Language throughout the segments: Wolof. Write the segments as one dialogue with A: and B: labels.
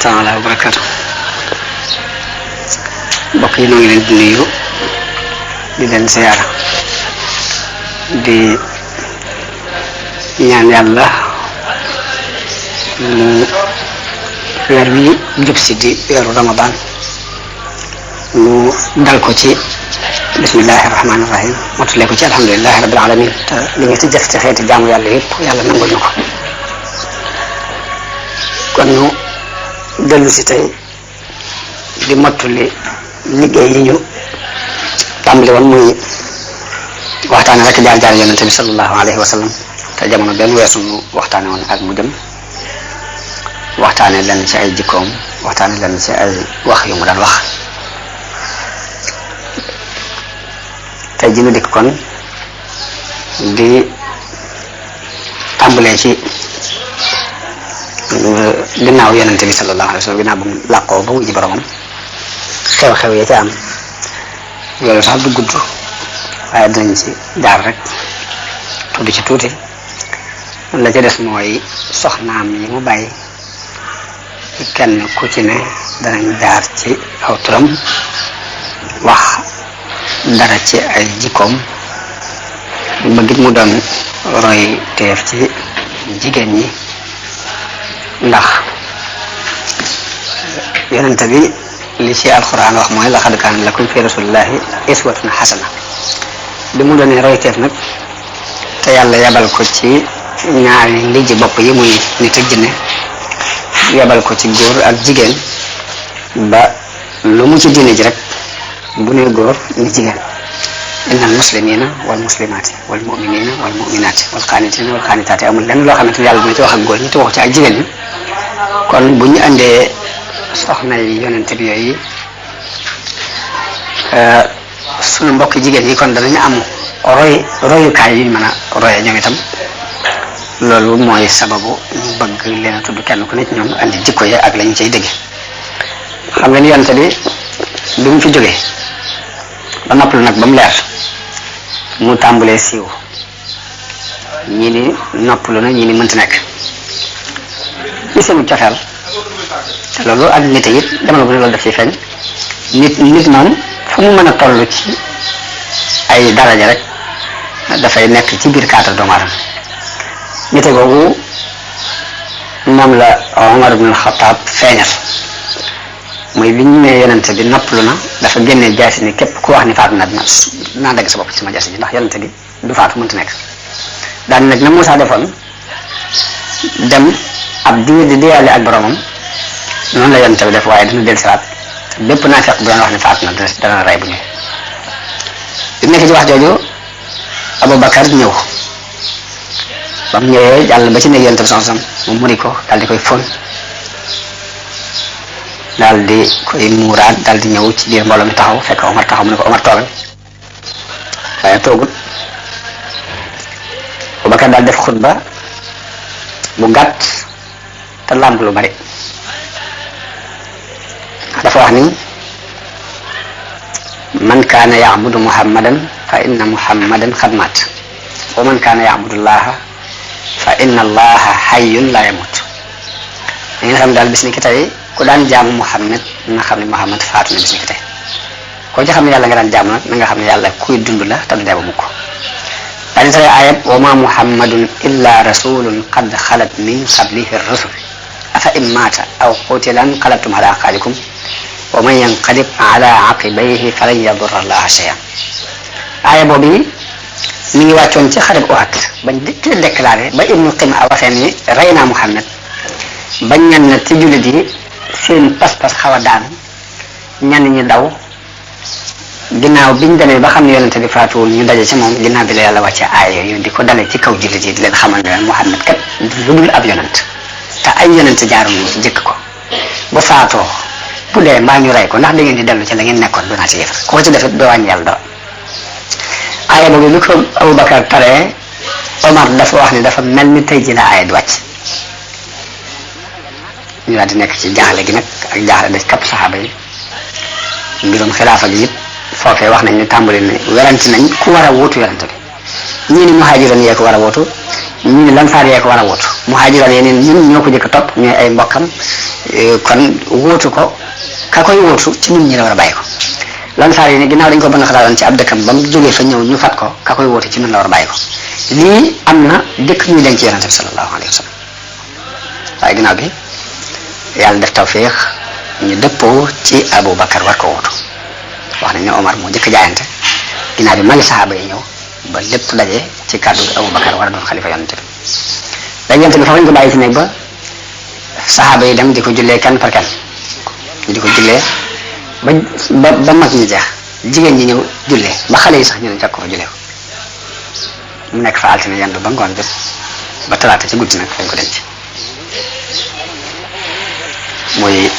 A: taala wa barakatu mbokk yi noo ngi leen di nuyu di leen ziyaara di ñaan yàlla mu weer wi jub si di weeru Ramadan mu dal ko ci bismillahi rahmaani rahim motule ko ci alhamdulillahi rabbil alamin te li nga ci def ci xeeti jaamu yàlla yëpp yàlla nangul ñu ko kon ñu dellu si tey di mottuli liggéey yi ñu tàmbali woon muy waxtaane rek jaar-jaar yonente bi sallallahu alayhi wa sallam te jamono benn weesu ñu waxtaane woon ak mu jëm waxtaane lenn ci ay jikkoom waxtaane lenn ci ay wax yu mu daan wax tey ji ñu dikk kon di tàmbalee ci ginnaaw yonente bi sallallahu alayhi wa sallam ginnaaw bu mu làqoo ba wuji boromam xew-xew ya ca am loolu sax du gudd waaye dinañ ci jaar rek tudd ci tuuti la ca des mooy soxnaam yi mu bàyyi kenn ku ci ne danañ jaar ci aw turam wax dara ci ay jikkoom bëggit mu doon roy teef ci jigéen ñi ndax yonente bi li ci alquran wax mooy laqad kaana lakum fi rasulillahi iswatun hasana bi mu doonee roy teef nag te yàlla yabal ko ci ñaari lijji bopp yi muy nit ak jinne yabal ko ci góor ak jigéen ba lu mu ci diine ji rek bu nee góor ni jigéen inna al muslimina wal muslimaati wal muminina wal muminaati wal qaanitina wal qaanitaati amul lenn loo xamante ni yàlla dina ci wax ak góor ñi te wax ci ak jigéen ñi kon bu ñu andee soxna yi yonente bi yooyu sunu mbokki jigéen yi kon danañu am royukaay yu ñu mën a roye ñoom itam loolu mooy sababu ñu bëgg leen a tudd kenn ku ne ci ñoom andi jikko yi ak lañu cay dégg xam nga ni yonente bi mu fi jógee ba noppalu nag ba mu leer mu tàmbalee siiw ñii ni noppalu na ñii ni mënta nekk ci seenu cofeel te loolu ak nit it jamono bu ne loolu daf ciy feeñ nit moom fu mu mën a toll ci ay daraja rek dafay nekk ci biir cadre doomu aadama nite googu moom la Omar ibn al-Khattab feeñal mooy bi ñu nee yonente bi noppalu na dafa génnee jaasi ni képp ku wax ni faatu na dinaa dagg sa bopp ci sama jaasi ji ndax yonente bi du faatu mënta nekk daan nag na Muusaa defoon dem ab diir di deeyaale ak boromam noonu la yonente bi def waaye dina del siwaat bépp naa fekk bu doon wax ne faatu na dana rey bu ñëwee bi nekk ci wax jooju Abubakar ñëw ba mu ñëwee jàll ba ci néeg yonente bi sansam mu muri ko daal di koy fon daal di koy muuraat daal di ñëw ci biir mbooloo mi taxaw fekk Omar taxaw mu ne ko Omar toogal waaye toogul Abubakar daal def xutba bu gàtt te làmb lu bari dafa wax ni man kaana ya'budu muhammadan fa inna muhammadan qad maat wa man kaana ya'budu llaha fa inna allaha hayyun la yamut da ngeen xam daal bis ni ki tey ku daan jaamu Muhammad na xam ne Muhammad faatu na bis ni ki tey koo ci xam ne yàlla nga daan jaamu nag na nga xam ne yàlla kuy dund la te du dee ba mukk daal di tey ayat wa ma muhammadun illa rasulun qad xalat min qablihi rusul afa in maata aw qutila inqalabtum ala aqabikum wa man yanqalib ala aqibayhi falan yadurra allaha shay'an aaya boobu mi ngi wàccoon ci xareb Uhud bañ dëkk déclaré ba Ibnu Qima waxee ni rey naa Muhammad bañ ñenn na ci jullit yi seen pas-pas xaw a daan ñenn ñi daw ginnaaw biñ demee ba xam ne yonente bi faatuwul ñu daje ci moom ginnaaw bi la yàlla wàcce aaya yooyu di ko dalee ci kaw jullit yi di leen xamal ne Muhammad kat lu dul ab yonent te ay yonent jaaroon ci jëkk ko bu faatoo bu dee mbaa ñu rey ko ndax da ngeen di dellu ci la ngeen nekkoon doonaa ci yëf ko ci defit doo wàññi yàlla dara aaya boobu bi ko Abubakar taree Omar dafa wax ni dafa mel ni tey ji la aaya di wàcc ñu daal di nekk ci jaaxle gi nag ak jaaxle da kapp saxaaba yi mbirum xilaafa gi it foofee wax nañ ne tàmbali ne werante nañ ku war a wuutu werante bi ñii ni muhaajiroon yee ko war a wuutu ñii ni lansaar yee ko war a wuutu muhaajiroon yee ñun ñoo ko jëkk a topp ñooy ay mbokkam kon wóotu ko ka koy wóotu ci nit ñi la war a bàyyi ko lansaar yi ne ginnaaw dañ ko bëgg a xalaatoon ci ab dëkkam ba mu jógee fa ñëw ñu fat ko ka koy wóotu ci nit la war a bàyyi ko lii am na dëkk ñuy denc yonente bi sallallahu alayhi wa sallam waaye ginnaaw gi yàlla def tawféex ñu dëppoo ci Aboubacar war ko wóotu wax nañ ne Omar moo njëkk jaayante ginnaaw bi magi saxaaba yi ñëw ba lépp daje ci kàddu Aboubacar war a doon xalifa yonente bi léegi yonente bi foofu ñu ko bàyyi ci néeg ba saxaaba yi dem di ko jullee kenn par kenn ñu di ko jullee ba mag ñi jeex jigéen ñi ñëw jullee ba xale yi sax ñu ne fekk ko fa jullee ko mu nekk fa altine yandu ba ngoon jot ba talaata ci guddi nag fañ ko denc mooy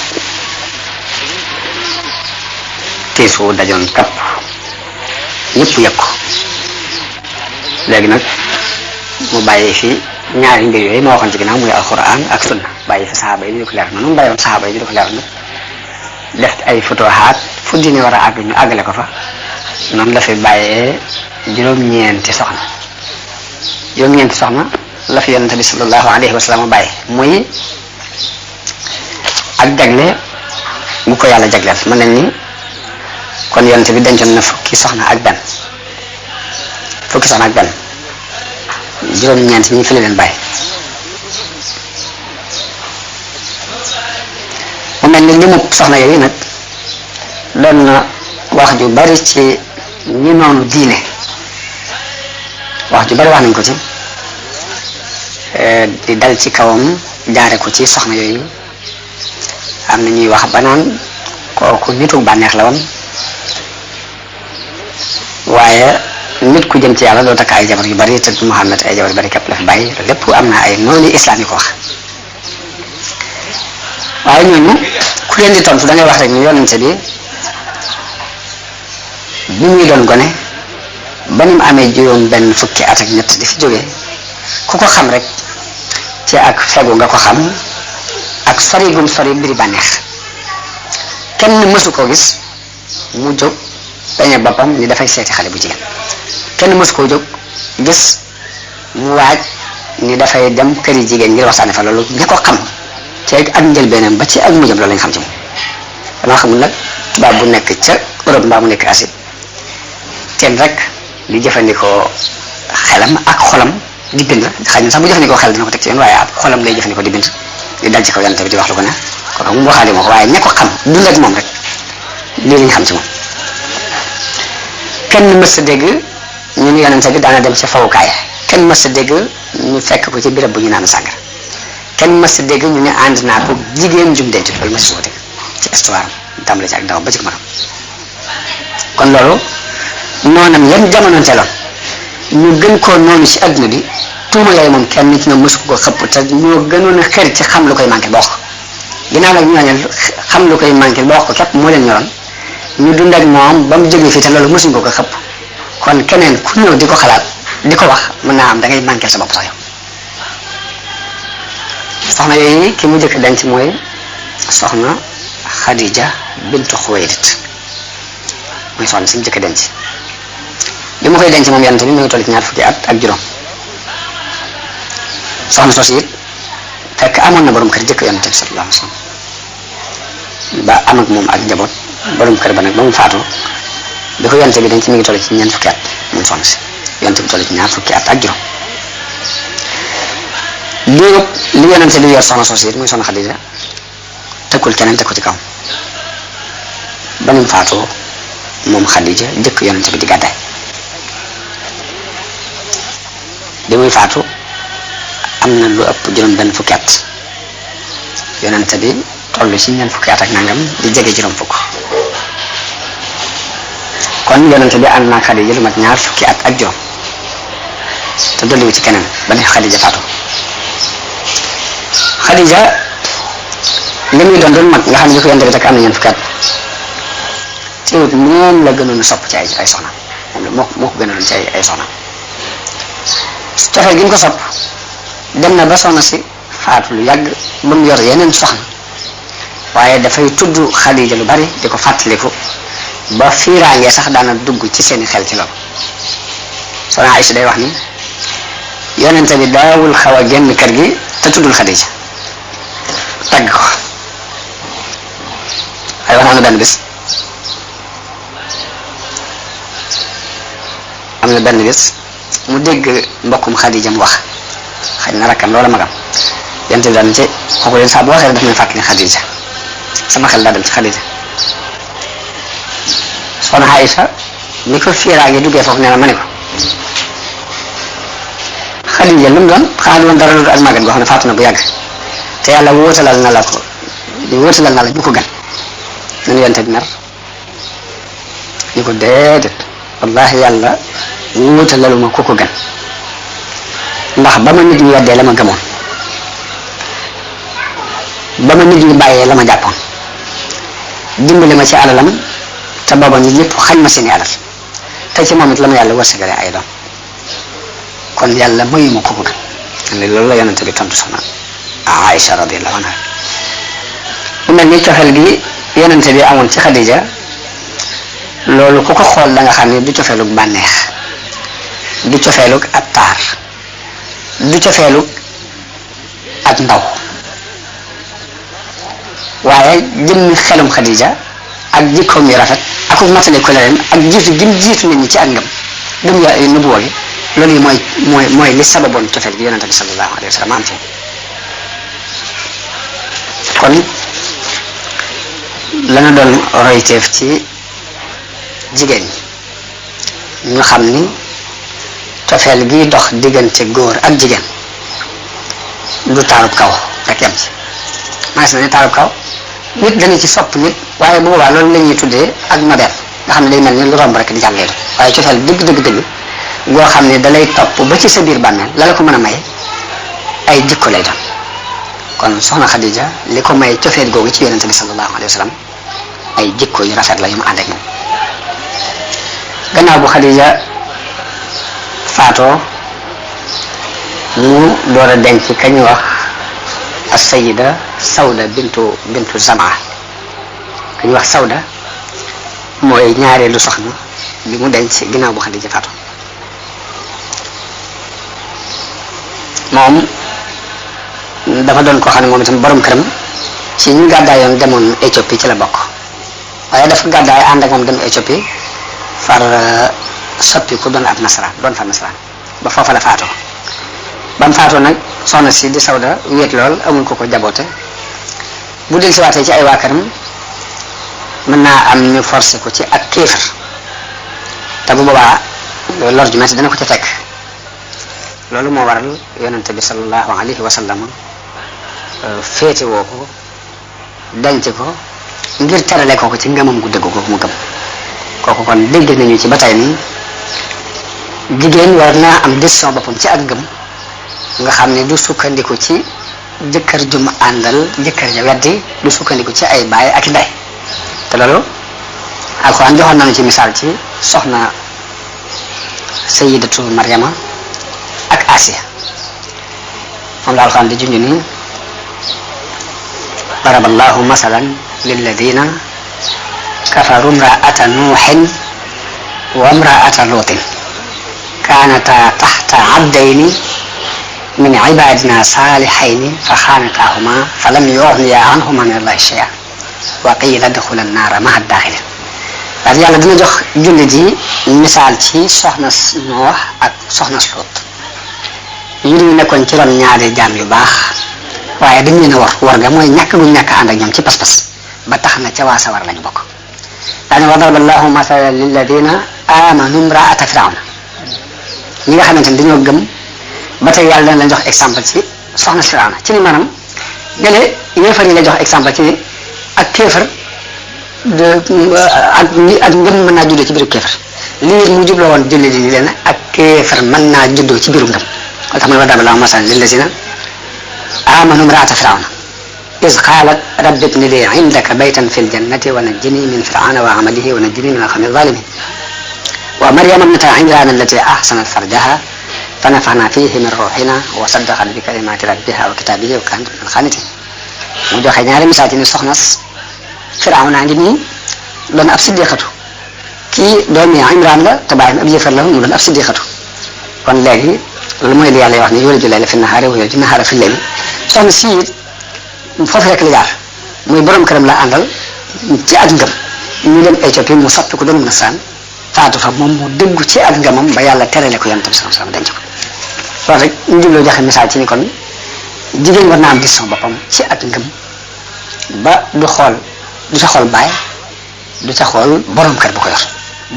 A: tiisu dajoon kapp ñëpp yëg ko léegi nag mu bàyyi fi ñaari mbir yooyu ma waxoon ci ginnaaw muy alquran ak sunna bàyyi fi saxaaba yi ñu di ko leer noonu mu bàyyi woon saxaaba yi ñu di ko leer nag def ay futuhaat fu diine war a àgg ñu àggale ko fa noonu la fi bàyyee juróom-ñeenti soxna la fi yonente bi sallallahu alayhi wa sallam bàyyi muy ak jagle bu ko yàlla jagleel mën nañ ni kon yonente bi dencoon na fukki soxna ak benn juróom-ñeent ñi fi la leen bàyyi mu mel ni li mu soxna yooyu nag doon na wax ju bari ci ñi noonu diine wax ju bari wax nañ ko ci di dal ci kawam jaare ko ci soxna yooyu am na ñuy wax ba naan kooku nitu bànneex la woon waaye nit ku jëm ci yàlla doo takk ay jabar yu bari te Muhammad ay jabar yu bari képp la fi bàyyi lépp am na ay noonu islam yi ko wax waaye ñooñu ku leen di tontu da ngay wax rek ni yonente bi muy doon gone ba ni mu amee juróom benn fukki at ak ñett di fi jógee ku ko xam rek ci ak fegu nga ko xam ak sori gum sori mbiri bànneex kenn mësu koo gis mu jóg peñe boppam ni dafay seeti xale bu jigéen kenn mësu koo jóg gis mu waaj ni dafay dem këri jigéen ngir waxtaane fa loolu ña ko xam ci ak njëlbeenam ba ci ak mujjam loolu lañ xam ci moom damaa xamul nag tubaab bu nekk ca Europe mbaa mu nekk Asie kenn rek di jëfandikoo xelam ak xolam di bind xëy na sax bu jëfandikoo xel dina ko teg ci yoon waaye ab xolam lay jëfandikoo di bind di dal ci kaw yonent bi di wax lu ko ne kooku mu waxaale moo ko waaye ña ko xam dund ak moom rek lii lañ xam ci moom kenn mës a dégg ñu ni yonent bi daana dem ci fawukaay kenn mës a dégg ñu fekk ko ci béréb bu ñu naan sàngara kenn mës a dégg ñu ne ànd naa ko jigéen jum denc loolu mës a dégg ci histoire tàmbali ci ak ndaw ba ci maram kon loolu noonam yan jamonoon teeloon ñu gën koo noonu ci adduna bi tuuma yooyu moom kenn nit ñoom mësu ko xëpp te ñoo gënoon a xër ci xam lu koy manqué ba wax ko ginnaaw nag ñooñu xam lu koy manqué ba wax ko képp moo leen ñoroon ñu dund ak moom ba mu jógee fii te loolu mësuñ ko xëpp kon keneen ku ñëw di ko xalaat di ko wax mën naa am da ngay manqué sa bopp sax yow soxna yooyu ki mu jëkk denc mooy soxna Khadija bintu Xuwaylid mooy soxna si mu jëkk denc li mu koy denc moom yonent bi mu ngi toll ci ñaar fukki at ak juróom soxna soosu it fekk amoon na borom kër jëkk yonent bi sallallahu alayhi wa sallam ba am ak moom ak njaboot borom kër ba nag ba mu faatu bi ko yonent bi denc mi ngi toll ci ñeent fukki at moom soxna si yonent bi toll ci ñaar fukki at ak juróom li yonent bi yor soxna soosu it muy soxna Xadija tëkkul keneen teg ko ci kaw ba ni mu faatoo moom Xadija jëkk yonent bi di gàddaay bi muy faatu am na lu ëpp juróom benn fukki at yonent bi toll ci ñeent fukki at ak nangam di jege juróom fukk kon yonent bi ànd naa Xadija lu mat ñaar fukki at ak juróom te dolliwu ci keneen ba ni Xadija faatu Xadija li muy doon mag nga xam ne bi ko yonent bi takk am na ñeent fukki at teewut moom la gënoon a sopp ci ay soxna moom la moo ko gënoon ci ay soxna cofeel gi mu ko sopp dem na ba soxna si faatu lu yàgg ba mu yor yeneen soxna waaye dafay tudd Xadija lu bari di ko fàttaliku ba fiiraangee sax daana dugg ci seeni xel ci loolu soxna Aïcha day wax ni yonent bi daawul xaw a génn kër gi te tuddul Xadija tagg ko ay wax na benn bis am na benn bis mu dégg mbokkum Xadija mu wax xëy na rakkam loola magam yonent bi daan ci kooku leen saa bu waxee daf may fàttali Xadija sama xel daa dem ci Xadija soxna Aïcha ni ko fiiraange duggee foofu nee na ma ne ko Xadija lu mu doon xanaa du woon dara lu ak màggat goo xam ne faatu na bu yàgg te yàlla wóotalal na la ko wóotalal na la ñu ko gan nañu yonent bi mer ñu ko déedéet wallahi yàlla wóotalalu ma ku ko gan ndax ba ma nit ñi weddee la ma gëmoon ba ma nit ñi bàyyee la ma jàppoon dimbali ma ci alalam te booba nit ñëpp xañ ma seeni alal te ci moom it la ma yàlla wërsëgale ay doom kon yàlla mayu ma ko gan loolu la yonent bi tontu soxna Aïcha radiyallahu anha mu mel ni cofeel gi yonent bi amoon ci Xadija loolu ku ko xool da nga xam ne du cofeelug bànneex du cofeelug ab taar du cofeelug ak ndaw waaye jëmmi xelum Xadija ak jikkoom yu rafet ak matale ko leen ak jiitu gim jiitu nit ñi ci ak ngëm gëm ya nubuwa gi loolu yi mooy li sababoon cofeel gi yonente bi sallallahu alayhi wa sallam am ci kon lana doon royteef ci jigéen ñi ñu xam ni cofeel gi dox diggante góor ak jigéen du taarub kaw rek yam ci maa ngi ne taarub kaw nit dana ci sopp nit waaye bu boobaa loolu la ñuy tuddee ak modèle nga xam ne day mel ni lu romb rek di jàllee waaye cofeel dëgg goo xam ne dalay topp ba ci sa biir bàmmeel la la ko mën a may ay jikko lay doon kon soxna Xadija li ko may cofeel googu ci yonente bi sallallahu alayhi wa sallam ay jikko yu rafet la yu mu ànd ak moom gannaaw bu Xadija faatoo mu door a denc kañu wax as-sayyida Sawda bintu Zamaa kañu wax Sawda mooy ñaareelu soxna bi mu denc ginnaaw bu Xadija faatoo moom dafa doon koo xam ne moom itam borom këram ci ñu gàddaayoon demoon Éthiopie ci la bokk waaye dafa gàddaay ànd ak moom dem Éthiopie far soppi ku doon ab nasaraan doon fa nasaraan ba foofa la faatoo ba mu faatoo nag soxna si di Sawda wéet lool amul ko jaboote bu del si waatee ci ay waa këram mën naa am ñu forcé ko ci ak kéefar te bu boobaa lor ju metti dana ko ci fekk loolu moo waral yonente bi sallallahu alayhi wa sallam féete woo ko denc ko ngir terale ko ci ngëmam gu dëgg googu mu gëm kooku kon dégg nañu ci ba tey ni jigéen war naa am décision boppam ci ak ngëm nga xam ne du sukkandiku ci jëkkër jum àndal jëkkër ja weddi du sukkandiku ci ay baay ak i ndey te loolu alxuraan joxoon nañu ci misaal ci soxna sayidatu Maryama ak Asiya moom la alxuraan di junj ni daraballahu masalan lilladina kafaru imraata nuuhin wa imraata luutin kaanata taxta abdayni min ibadina salihayni fa xaanataahuma fa lam yuxniya anhuma min allahi shay'an wa qiila adxula annaara ma'a daaxilin waaye yàlla dina jox jullit yi misaal ci soxna Noox ak soxna Luut ñu ngi nekkoon ci ron ñaari jaam yu baax waaye dañ leen a war ga mooy ñàkk gu ñàkk ànd ak ñoom ci pas-pas ba tax na ca waa sawar lañu bokk daane wa daraba allahu masalan lilladina amanu imraata firawna ñi nga xamante ne dañoo gëm ba tey yàlla dana la jox exemple ci soxna firawna ci ni maanaam gële yéefar yi la jox exemple ci ak kéefar ak ngëm mën naa juddoo ci biiru kéefar lii mu jubloo woon julli di leen ak kéefar mën naa juddoo ci biiru ngëm moo tax mu ne wa daraba allahu masalan lilladina amanu imraata firawna إذ قالت رب ابن لي عندك بيتا في الجنة ونجني من فرعون وعمله ونجني من القوم الظالمين ومريم ابنة عمران التي أحسنت فرجها فنفخنا فيه من روحنا وصدقت بكلمات ربها وكتابه وكانت من القانتين mu joxe ñaari misaal ci ni soxna Firawna ngi nii doon ab siddiqatu kii doomi Imraan la te baayam ab yëfar la mu doon ab siddiqatu kon léegi loolu mooy li yàlla wax ni yuliju layla fi nahaari wa yuliju nahaara fi layli soxna si foofu rek la jaar muy borom këram la àndal ci ak ngëm ñu dem Éthiopie mu soppi ko doon mën a saan faatu fa moom mu dëggu ci ak ngëmam ba yàlla terale ko yonent bi sallallahu alayhi wasallam denc ko loolu rek ñu jubloo joxe message ci ni kon jigéen war naa am vision boppam ci ak ngëm ba du ca xool baay du ca xool borom kër bu ko yor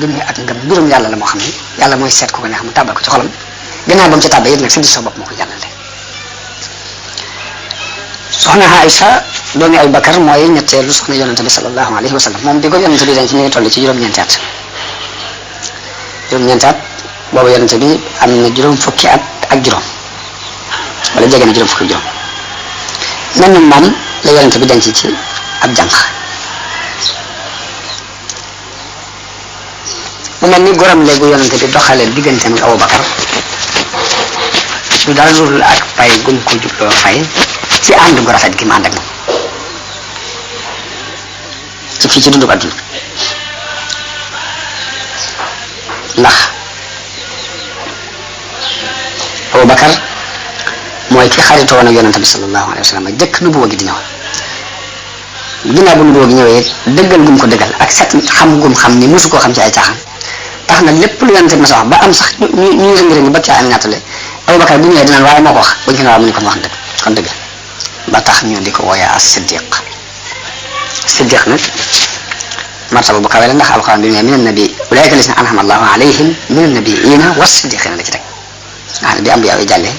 A: gëmee ak ngëm mbirum yàlla la moo xam ne yàlla mooy seet ku ko neex mu tàbbal ko ci xolam gannaaw ba mu ca tàbbee it nag sa vision bopp moo ko jàllale. soxna Aïcha doomi Abu Bakar mooy ñetteelu soxna yonente bi sallallahu alayhi wa sallam moom bi ko yonente bi dañ ci mi ngi toll ci juróom-ñeenti at boobu yonente bi am na juróom fukki at ak juróom wala jege na juróom fukki juróom mel ni moom la yonente bi denc ci ab jànq mu mel ni goram léegu yonente bi doxalee digganteem ak Abu Bakar du dara dul ak pay gum ko jubloo fay ci ànd gu rafet gi mu ànd ak moom ci fii ci dundu àdduna ndax Abu Bakar mooy ki xaritoo woon ak yonente bi sallallahu alayhi wa sallam jëkk nubuwa gi di ñëw ginnaaw bu nubuwa gi ñëwee dëggal gum ko dëggal ak set xam gum xam ni mosu koo xam ci ay caaxaan tax na lépp lu yonente bi ma sa wax ba am sax ñuy rëngi-rëngi ba caa am ñaatale Abu Bakar bu ñëwee dinaan waaye moo ko wax buñ ko ne waaw mu ne ko wax dëgg kon dëgg ba tax ñu di ko wooyee as siddiq nag martaba bu kawe la ndax alquran bi ne min annabi ulaika lasina an'ama allahu alayhim min annabiyina was siddiqina la ci teg nga xam ne bi am bi yow jàllee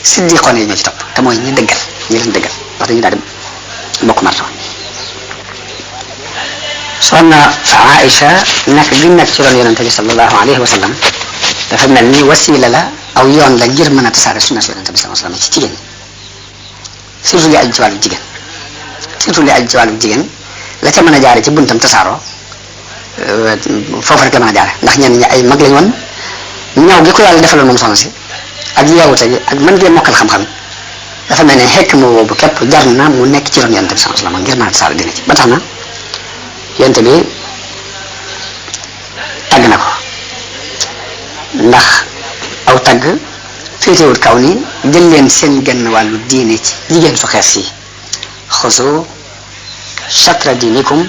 A: siddiqoon yi ñoo ci topp te mooy ñi dëggal ñi leen dëggal wax dañu daal di bokk martaba soxna Aïcha nekk gi nekk ci ron yonente bi sallallahu alayhi wa sallam dafa mel ni wasila la aw yoon la ngir mën a tasaare sunna si yonente bi sallallahu alayhi wa sallam ci jigéen ñi surtout li aju ci wàllu jigéen la ca mën a jaare ci buntam tasaaroo foofu rek la mën a jaare ndax ñenn ñi ay mag lañ woon ñaw gi ko yàlla defaloon moom soxna si ak yeewute gi ak mën ngee mokkal xam-xam dafa mel ne xekk ma boobu képp jar na mu nekk ci ron yonente bi sallallahu alayhi wa sallam ngir mën a tasaare dina ci ba tax na yonente bi tàgg na ko ndax aw tagg féetewut kaw ni jël leen seen genn wàllu diine ci jigéen su xees yi xusu chatra diinikum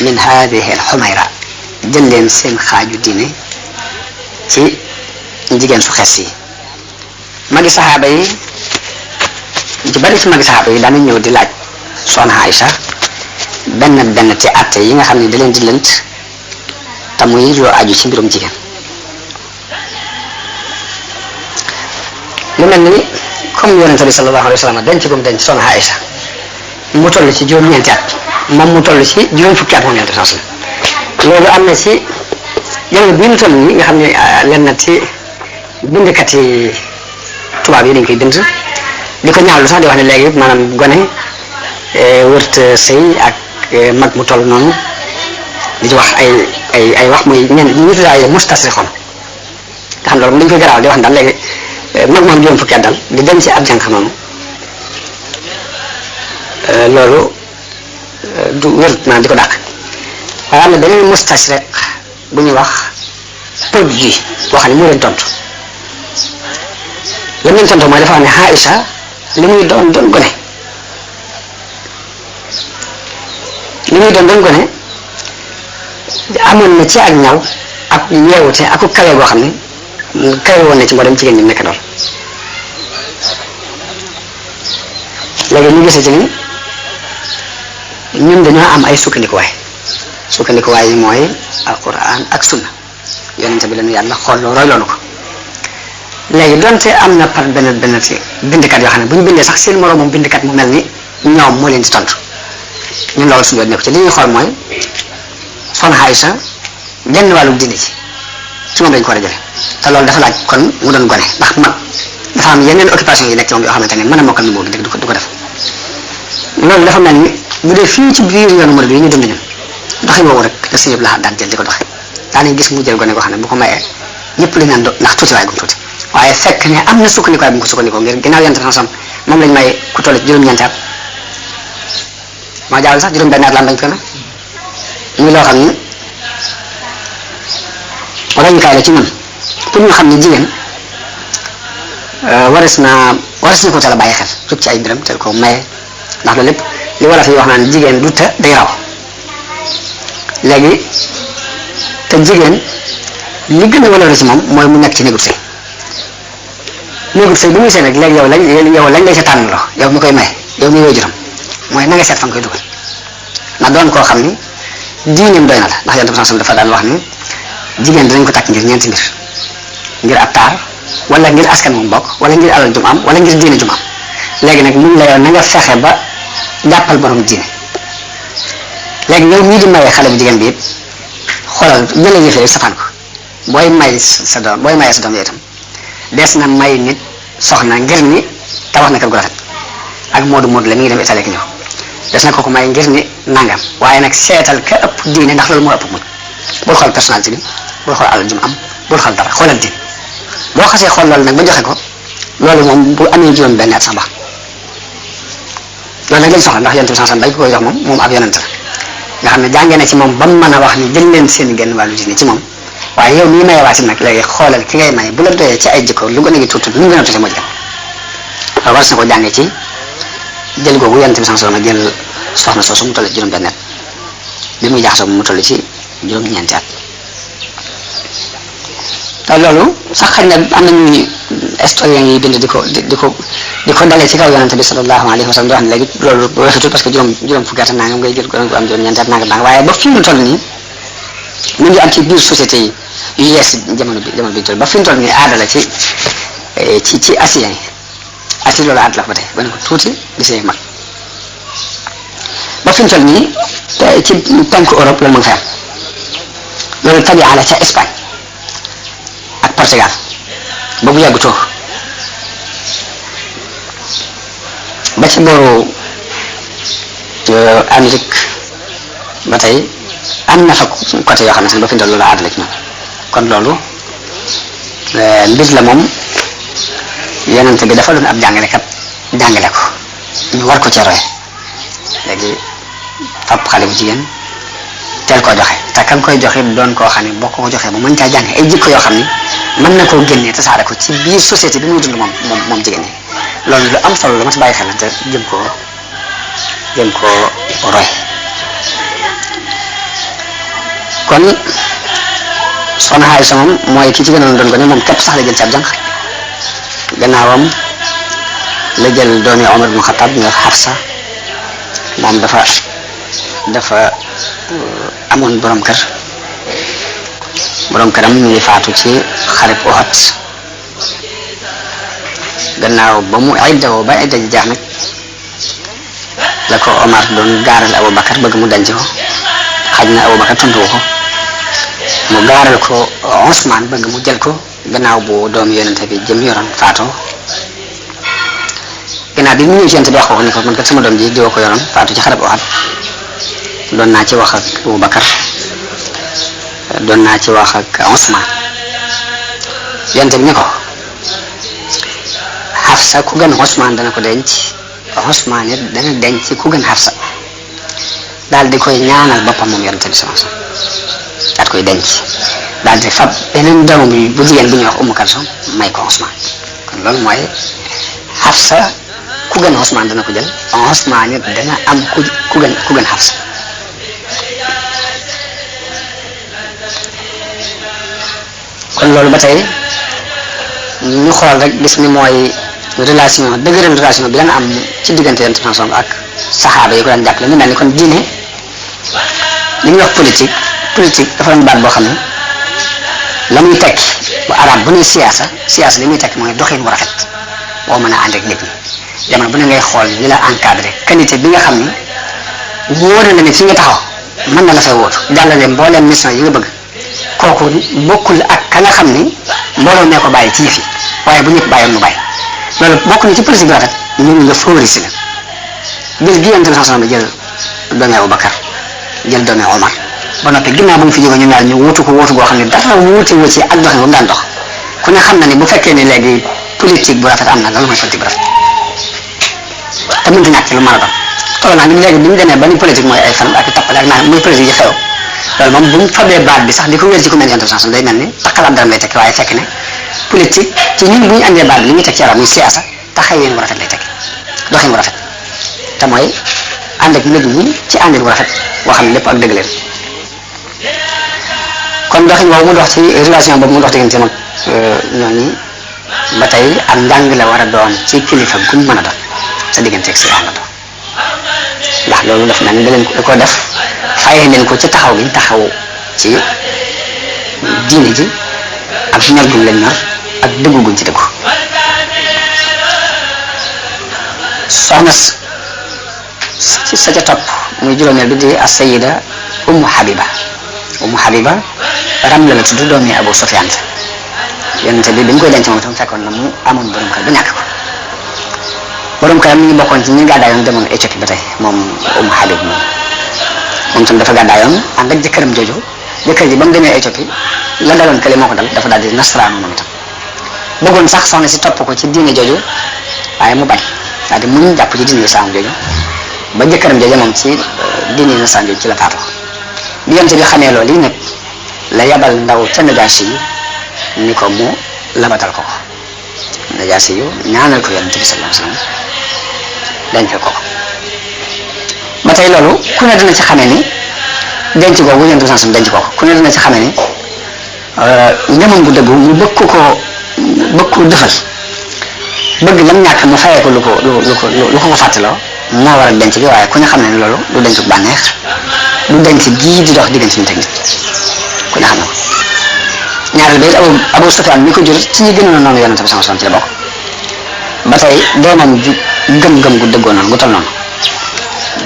A: min hadihi al xumayra jël leen seen xaaju diine ci jigéen su xees yi magi saxaaba yi ci bari ci magi saxaaba yi daana ñëw di laaj soxna Aïcha benn ci atte yi nga xam ne da leen di lënt te muy lu aju ci mbirum jigéen lu mel ni comme yonente bi sallallahu alayhi wa sallam denc gum denc soxna Aïcha mu toll ci juróom-ñeenti at moom mu toll ci juróom fukki at moom yonente bi sallallahu alayhi wa sallam loolu am na ci jamono bii ñu toll nii nga xam ne leen na ci bindkat yi tubaab yi dañ koy bind di ko ñaawlu sax di wax ne léegi maanaam gone wërt sëy ak mag mu toll noonu di ci wax ay wax muy ñu tuddaay mustasrixoon nga xam loolu dañ koy garaaw di wax daal léegi mag moom juróom fukki at daal di dem ci ab jànq noonu loolu du wérut maanaam di ko dàq waaye am na beneen mustasriq bu ñuy wax produit boo xam ne moo leen tontu li mu leen tontu mooy dafa wax ne Aïcha li muy doon gone amoon na ci ak ñaw ak yeewute ak kawe goo xam ne kawe woon na ci mboolem jigéen ñi nekk doon léegi ñu gisee ci ni ñun dañoo am ay sukkandikuwaay yi mooy alquran ak sunna yonente bi lañu yàlla xool roy loonu ko léegi donte am na par benn ci bindkat yoo xam ne bu ñu bindee sax seen moroom moom bindkat mu mel ni ñoom moo leen di tontu ñun loolu suñu yoon nekk ci li ñuy xool mooy soxna Aïcha genn wàllu diine ci moom lañ ko war a jële te loolu dafa laaj kon mu doon gone ndax mag dafa am yeneen occupation yi nekk ci moom yoo xamante ne mën a mokkal nu boobu dëgg du ko def loolu dafa mel ni bu dee fii ci biir yoonu murid yi ñu dund ñun doxi boobu rek la sëñ bi la daan jël di ko doxe daanañ gis mu jël gone koo xam ne bu ko mayee ñëpp lañ naan ndax tuuti waaye gum tuuti waaye fekk ne am na sukkandikuwaay bu mu ko sukkandikoo ngir ginnaaw yonent bi moom lañ may ku toll ci juróom-ñeenti at moo jaawal sax juróom-benn at la am dañ ko ne muy loo xam ne royukaay la ci ñun pour ñu xam ne jigéen waris na ko teel a bàyyi xel rëpp ci ay mbiram teel ko maye ndax loolu lépp li wala fi wax naan jigéen du te day raw léegi te jigéen li gën a valeur ci moom mooy mu nekk ci néegu sëy néegu sëy bi muy sëy nag léegi yow lañ lay sa tànn loo yow mi koy may yow mi waajuram mooy na nga seet fa nga koy dugal na doon koo xam ni diineem doy na la ndax Yonent bi sallallahu alayhi wasallam dafa daan wax ni jigéen dinañ ko takk ngir ñeenti mbir ngir ab taar wala ngir askan mu bokk wala ngir alal jum am wala ngir diine jum am léegi nag mun la yow na nga fexe ba jàppal borom diine léegi yow mii di maye xale bu jigéen bi it xoolal jëlee yëfee safaan ko booy may sa doom booy mayee sa doom itam des na may nit soxna ngir ni tabax na kër gu rafet ak moodu la mi ngi dem Italie ak ñëw des na ko may ngir ni nangam waaye nag seetal ka ëpp diine ndax loolu moo ëpp mun bul xool personnalité bi bul xool alal jum am bul xool dara xoolal diine boo xasee xool loolu nag ba joxe ko loolu moom bu amee juróom benn at sax baax loolu nag lañ soxla ndax Yonent bi sallallahu alayhi wasallam dañ ko koy jox moom ab yonent la nga xam ne jàngee na ci moom ba mu mën a wax ni jël leen seen genn wàllu diine ci moom waaye yow mii maye waati nag léegi xoolal ki ngay may bu la doyee ci ay jikko lu gën a gi tuuti lu mu gën a tuuti moo jël war na ko jàngee ci jël googu Yonent bi sallallahu alayhi wasallam jël soxna soosu mu toll ci juróom benn at bi muy jaxasoo mu toll ci juróom-ñeenti at te loolu sax xëy na am nañuy historien yi bind di ko dalee ci kaw Yonent bi sallallahu alayhi wa sallam di wax ne léegi loolu weesutul parce que juróom fukki at nangam ngay jël ko am juróom-ñeenti at nangam waaye ba fi mu toll nii mu ngi am ci biir société yi yu yees jamono bi toll ba fi mu toll nii aada la ci asiens yi asi loolu aada la ba tey ba ne ko tuuti di see mag ba fi mu toll nii ci penku Europe loolu mu ngi fi am loolu tabia la ca Espagne ak Portugal ba bu yàggutoo ba ci booru Amérique ba tey am na fa côté yoo xam ne ba fi mu toll loolu aada la ci ñoom kon loolu mbir la moom Yonent bi dafa doon ab jàngalekat jàngale ko ñu war ko ca roy léegi fab xale bu jigéen teel koo joxe te kan koy joxe doon koo xam ne boo ko joxee ba mën caa jàng ay jikko yoo xam ne mën na koo génnee tasaare ko ci biir société bi muy dund moom jigéen ñi loolu lu am solo la ma si bàyyi xel te jëm koo roy kon soxna Aysa moom mooy ki ci gënoon doon ko ne moom képp sax la jël ci ab jànq gannaawam la jël doomi Omar ibn Khattab nga Hafsa moom dafa amoon borom këram ñu ngi faatu ci xareb Uhud gannaaw ba mu iddawoo ba idda ji jeex nag la ko Omar doon gaaral Abubakar bëgg mu denc ko xaj na Abubakar tontuwu ko mu gaaral ko Usmaan bëgg mu jël ko gannaaw bu doomu Yonent bi jëm yoroon faatoo gannaaw bi mu ñëw ci Yonent bi wax ko ni ko man kat sama doom ji diwa ko yoroon faatu ci xareb Uhud doon naa ci wax ak Abubakar doon naa ci wax ak Usmaan Yonent bi ne ko Hafsa ku gën Usmaan dana ko denc Usmaan it dana denc ku gën Hafsa daal di koy ñaanal boppam moom Yonent bi sallallahu alayhi wasallam daal koy denc daal di fab beneen doomam bi bu jigéen bu ñuy wax Ummu Kalsum may ko Usmaan kon loolu mooy Hafsa ku gën Usmaan dana ko jël Usmaan it dana am ku gën Hafsa kon loolu ba tey ñu xool rek gis ni mooy dëgëral relation bi dana am ci diggante Yonent bi ak saxaaba yi ko daan jàppale mu mel ni kon diine li ñuy wax politique dafa doon baat boo xam ne la muy tekki bu arab bu ne siyaasa li muy tekki mooy doxin bu rafet boo mën a ànd ak nit ñi jamono bu ne ngay xool li la encadré qualité bi nga xam ni wóor na ne fi nga taxaw mën na la fay wóotu jàllale mbooleem mission yi nga bëgg kooku bokkul ak ka nga xam ni mbooloo mee ko bàyyi ci yëf yi waaye bu ñëpp bàyyoon mu bàyyi loolu bokk na ci politique bi rafet ñu nga favoriser la jël gi Yonent bi sallallahu alayhi wasallam jël doomi Abubakar jël doomi Omar ba noppi ginnaaw bu mu fi jógee ñu ñaar ñu wuutu ko wuutu goo xam ne dafa wuute wu ci ak doxin ba mu daan dox ku ne xam na ni bu fekkee ne léegi politique bu rafet am na loolu mooy politique bu rafet te mënut a ñàkk lu mën a doon toll naa ni léegi bi ñu demee ba ni politique mooy ay fan ak i tappale ak naan muy politique yi xew loolu moom bu mu fabee baat bi sax di ko wér ci ku mel ni Yonent bi sallallahu alayhi wasallam day mel ni takkalaat dara lay tekki waaye fekk ne politique ci ñun bu ñu andee baat bi li muy teg ci yaram muy siyaasa taxaween bu rafet lay tekki doxin bu rafet te mooy ànd ak nit ñi ci àndin bu rafet boo xam ne lépp ak dëgg leen kon doxin boobu mu dox ci relation boobu mu dox diggante mag ñooñu ba tey am njàng la war a doon ci kilifa gum mën a doon sa digganteeg si Ahmadu ndax loolu daf mel ni da leen ko def fayee leen ko ci taxaw gi taxaw ci diine ji ak ñor gum leen ñor ak dëggu guñ ci dëggu soxna sa ca topp muy juróomeel bi di as-sayyida Ummu Habiba Ramla la tudd doomi Abu Sufyaan yonente bi ñu koy denc moom itam fekkoon na mu amoon borom kër ba ñàkk ko borom këram mi ngi bokkoon ci ñi gàddaayoon demoon Éthiopie ba tey moom Ummu Habiba moom tam dafa gàddaayoon ànd ak jëkkëram jooju jëkkër ji ba mu demee Éthiopie la daloon kële moo ko dal dafa daal di nasaraanu moom itam bëggoon sax soxna si topp ko ci diine jooju waaye mu bañ daal di muñ jàpp ci diine islam jooju ba jëkkëram jooju moom ci diine nasaraan jooju ci la faatu bi yonente bi xamee loolu yi nag la yabal ndaw ca Najaasi yi ni ko mu labatal ko Najaasi yu ñaanal ko yonente bi sallallahu alayhi wasallam denc ko ba tey loolu ku ne dina ci xamee ni denc googu yonente bi sallallahu alayhi wasallam denc ko ku ne dina ci xamee ni ñamam gu dëggu mu bëgg ko defal bëgg lam ñàkk mu fayee ko lu ko fàttaloo moo waral denc gi waaye ku ne xam ne loolu du denc bànneex du denc gii di dox diggante nit ak nit ku ne xam ne ko ñaareel bi Abu Sufyaan mi ko jur ci ñi gënoon noonu yonente bi sallallahu alayhi wasallam ci la bokk ba tey doomam ju gëm-gëm gu dëggoo noonu gu tol noonu